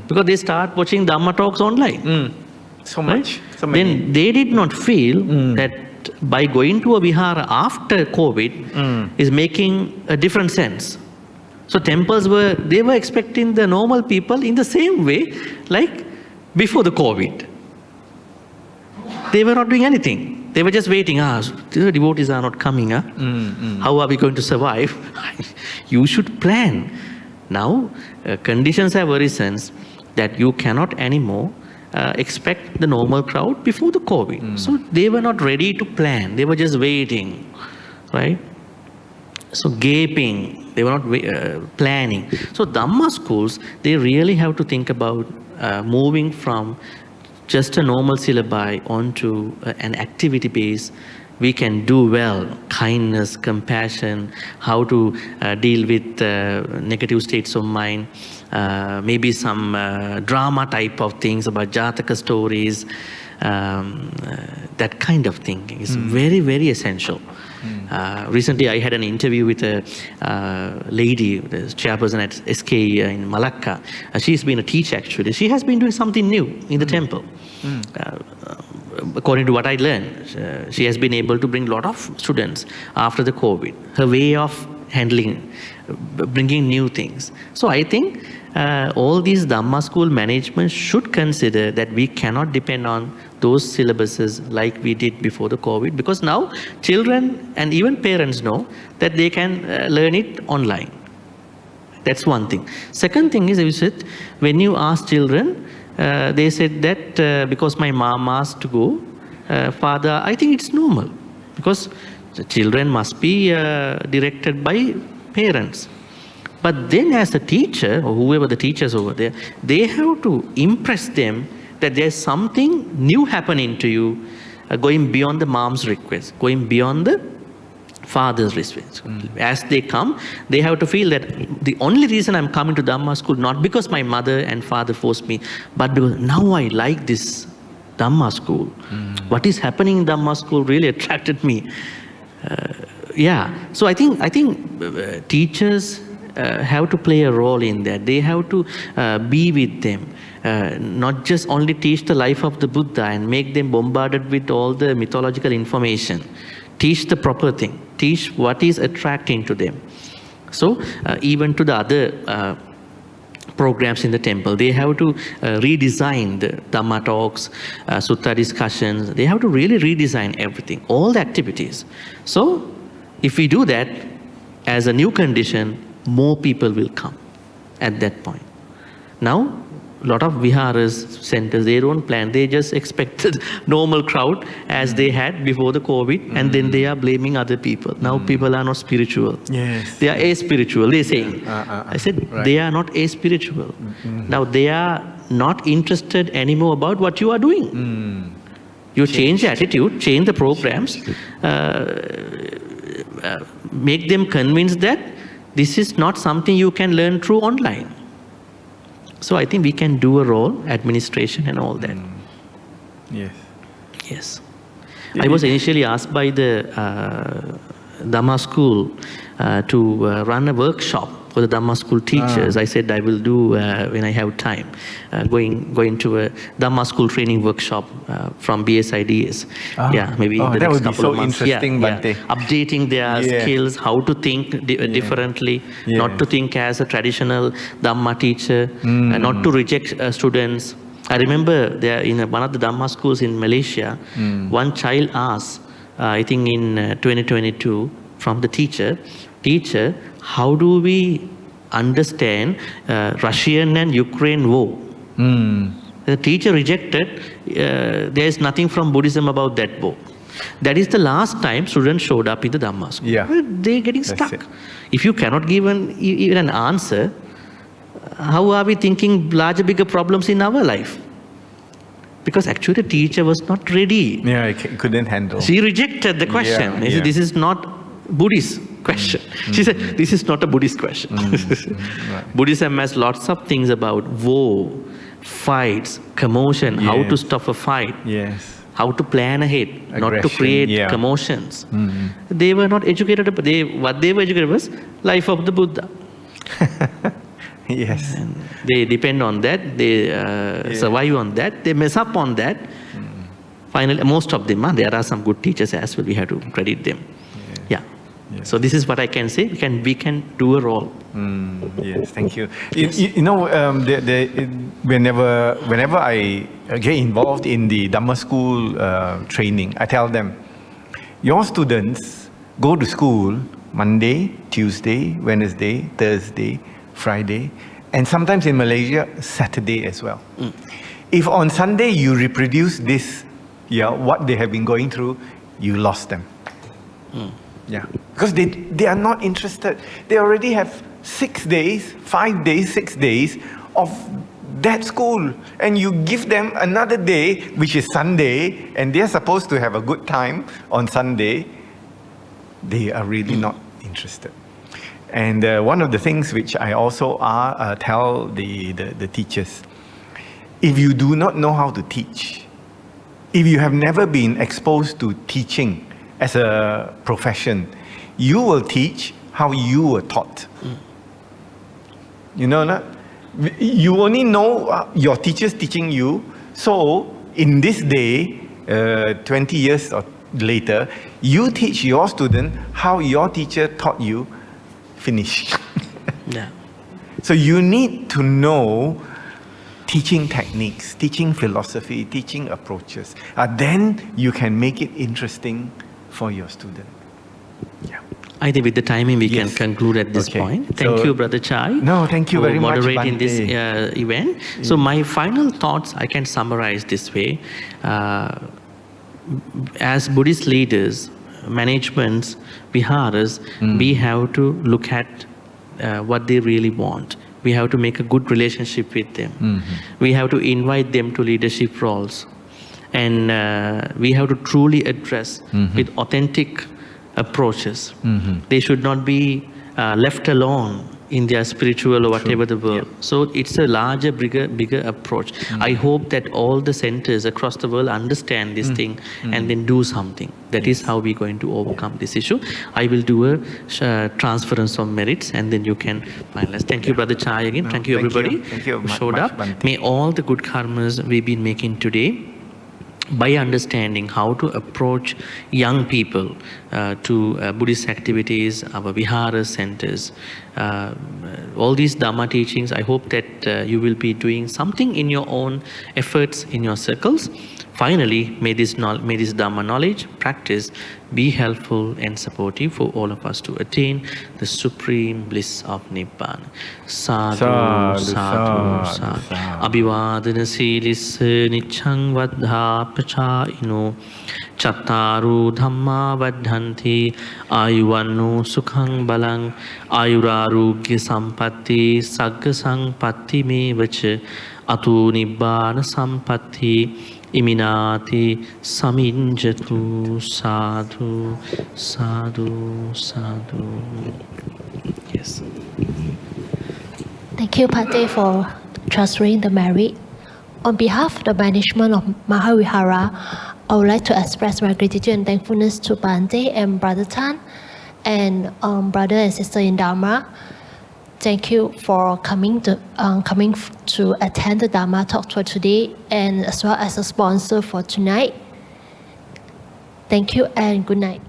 [SPEAKER 3] because they start watching Dhamma talks online.
[SPEAKER 2] So much. So many.
[SPEAKER 3] Then they did not feel that by going to a vihara after COVID is making a different sense. So temples were expecting the normal people in the same way like before the COVID. They were not doing anything. They were just waiting. The devotees are not coming. How are we going to survive? You should plan. Now, conditions have arisen that you cannot anymore expect the normal crowd before the COVID. So they were not ready to plan. They were just waiting, right? So gaping, they were not planning. So Dhamma schools, they really have to think about moving from just a normal syllabi onto an activity base. We can do well, kindness, compassion, how to deal with negative states of mind, maybe some drama type of things about Jataka stories, that kind of thinking is very, very essential. Recently, I had an interview with a lady, the chairperson at SK in Malacca. She's been a teacher actually. She has been doing something new in the temple. According to what I learned, she has been able to bring a lot of students after the COVID. Her way of handling, bringing new things. So I think all these Dhamma school management should consider that we cannot depend on those syllabuses like we did before the COVID, because now children and even parents know that they can learn it online. That's one thing. Second thing is, you said, when you ask children, they said that because my mom asked to go, father, I think it's normal, because the children must be directed by parents. But then as a teacher, or whoever the teachers over there, they have to impress them that there's something new happening to you, going beyond the mom's request, going beyond the father's request. As they come, they have to feel that the only reason I'm coming to Dhamma school, not because my mother and father forced me, but because now I like this Dhamma school. What is happening in Dhamma school really attracted me. So I think teachers have to play a role in that. They have to be with them, not just only teach the life of the Buddha and make them bombarded with all the mythological information. Teach the proper thing. Teach what is attracting to them. So even to the other programs in the temple, they have to redesign the Dhamma talks, Sutta discussions. They have to really redesign everything, all the activities. So if we do that as a new condition, more people will come at that point. Now, a lot of viharas, centers, they don't plan. They just expect the normal crowd as they had before the COVID, and then they are blaming other people. Now people are not spiritual.
[SPEAKER 2] Yes.
[SPEAKER 3] They are a-spiritual, they're saying. I said, right. They are not a-spiritual. Now they are not interested anymore about what you are doing. You change the attitude, change the programs, make them convinced that this is not something you can learn through online. So I think we can do a role, administration and all that.
[SPEAKER 2] Yes.
[SPEAKER 3] Yes. I was initially asked by the Dhamma school to run a workshop for the Dhamma school teachers. I said I will do when I have time, going to a Dhamma school training workshop from BSIDS. Maybe the
[SPEAKER 2] that
[SPEAKER 3] next
[SPEAKER 2] would be
[SPEAKER 3] couple
[SPEAKER 2] so
[SPEAKER 3] of months.
[SPEAKER 2] interesting, Bhante.
[SPEAKER 3] Updating their skills, how to think differently, not to think as a traditional Dhamma teacher, not to reject students. I remember there in one of the Dhamma schools in Malaysia, one child asked, I think in 2022, from the teacher, how do we understand Russian and Ukraine war? The teacher rejected, there is nothing from Buddhism about that war. That is the last time students showed up in the Dhamma school. They're getting stuck. If you cannot give even an answer, how are we thinking larger, bigger problems in our life? Because actually the teacher was not ready.
[SPEAKER 2] He couldn't handle.
[SPEAKER 3] She rejected the question. He said, this is not Buddhist question. She said, this is not a Buddhist question. Buddhism has lots of things about war, fights, commotion, how to stop a fight, how to plan ahead, not to create commotions. They were not educated, but what they were educated was life of the Buddha. And they depend on that, they survive on that, they mess up on that. Finally, most of them, there are some good teachers as well, we have to credit them. So this is what I can say, we can do a role.
[SPEAKER 2] Yes, thank you. You know, whenever I get involved in the Dhamma school training, I tell them, your students go to school Monday, Tuesday, Wednesday, Thursday, Friday, and sometimes in Malaysia, Saturday as well. If on Sunday you reproduce this, what they have been going through, you lost them. Because they are not interested. They already have 6 days, 5 days, 6 days of that school, and you give them another day, which is Sunday, and they are supposed to have a good time on Sunday. They are really not interested. And one of the things which I also tell the teachers, if you do not know how to teach, if you have never been exposed to teaching as a profession, you will teach how you were taught. You know, you only know your teachers teaching you. So in this day, 20 years or later, you teach your student how your teacher taught you. Finish. So you need to know teaching techniques, teaching philosophy, teaching approaches. Then you can make it interesting for your student.
[SPEAKER 3] I think with the timing we can conclude at this point. Thank you, Brother Chai.
[SPEAKER 2] No, thank you very much,
[SPEAKER 3] for moderating
[SPEAKER 2] Bhante.
[SPEAKER 3] this event. So my final thoughts I can summarize this way. As Buddhist leaders, managements, viharas, we have to look at what they really want. We have to make a good relationship with them. We have to invite them to leadership roles. And we have to truly address with authentic approaches. They should not be left alone in their spiritual or whatever the world. So it's a larger, bigger approach. I hope that all the centers across the world understand this thing and then do something. That is how we're going to overcome this issue. I will do a transference of merits and then you can finalize. Thank you, Brother Chai again. Thank you, everybody who showed up.
[SPEAKER 2] Bhante.
[SPEAKER 3] May all the good karmas we've been making today, by understanding how to approach young people to Buddhist activities, our Vihara centers, all these Dhamma teachings, I hope that you will be doing something in your own efforts in your circles. Finally, may this Dhamma knowledge, practice be helpful and supportive for all of us to attain the supreme bliss of Nibbana. Sadhu, sadhu, sadhu. Abhivadana silissa niccang vaddha pachayino chattaru dhamma vaddhanti ayuvannu sukhang balang ayurarugya sampatti sagga sampatti me vacha atu nibbana sampatti Iminati saminjatu sadhu, sadhu, sadhu. Yes.
[SPEAKER 1] Thank you, Bhante, for transferring the merit. On behalf of the management of Maha Vihara, I would like to express my gratitude and thankfulness to Bhante and Brother Tan and brother and sister in Dhamma. Thank you for coming to attend the Dhamma talk for today, and as well as a sponsor for tonight. Thank you and good night.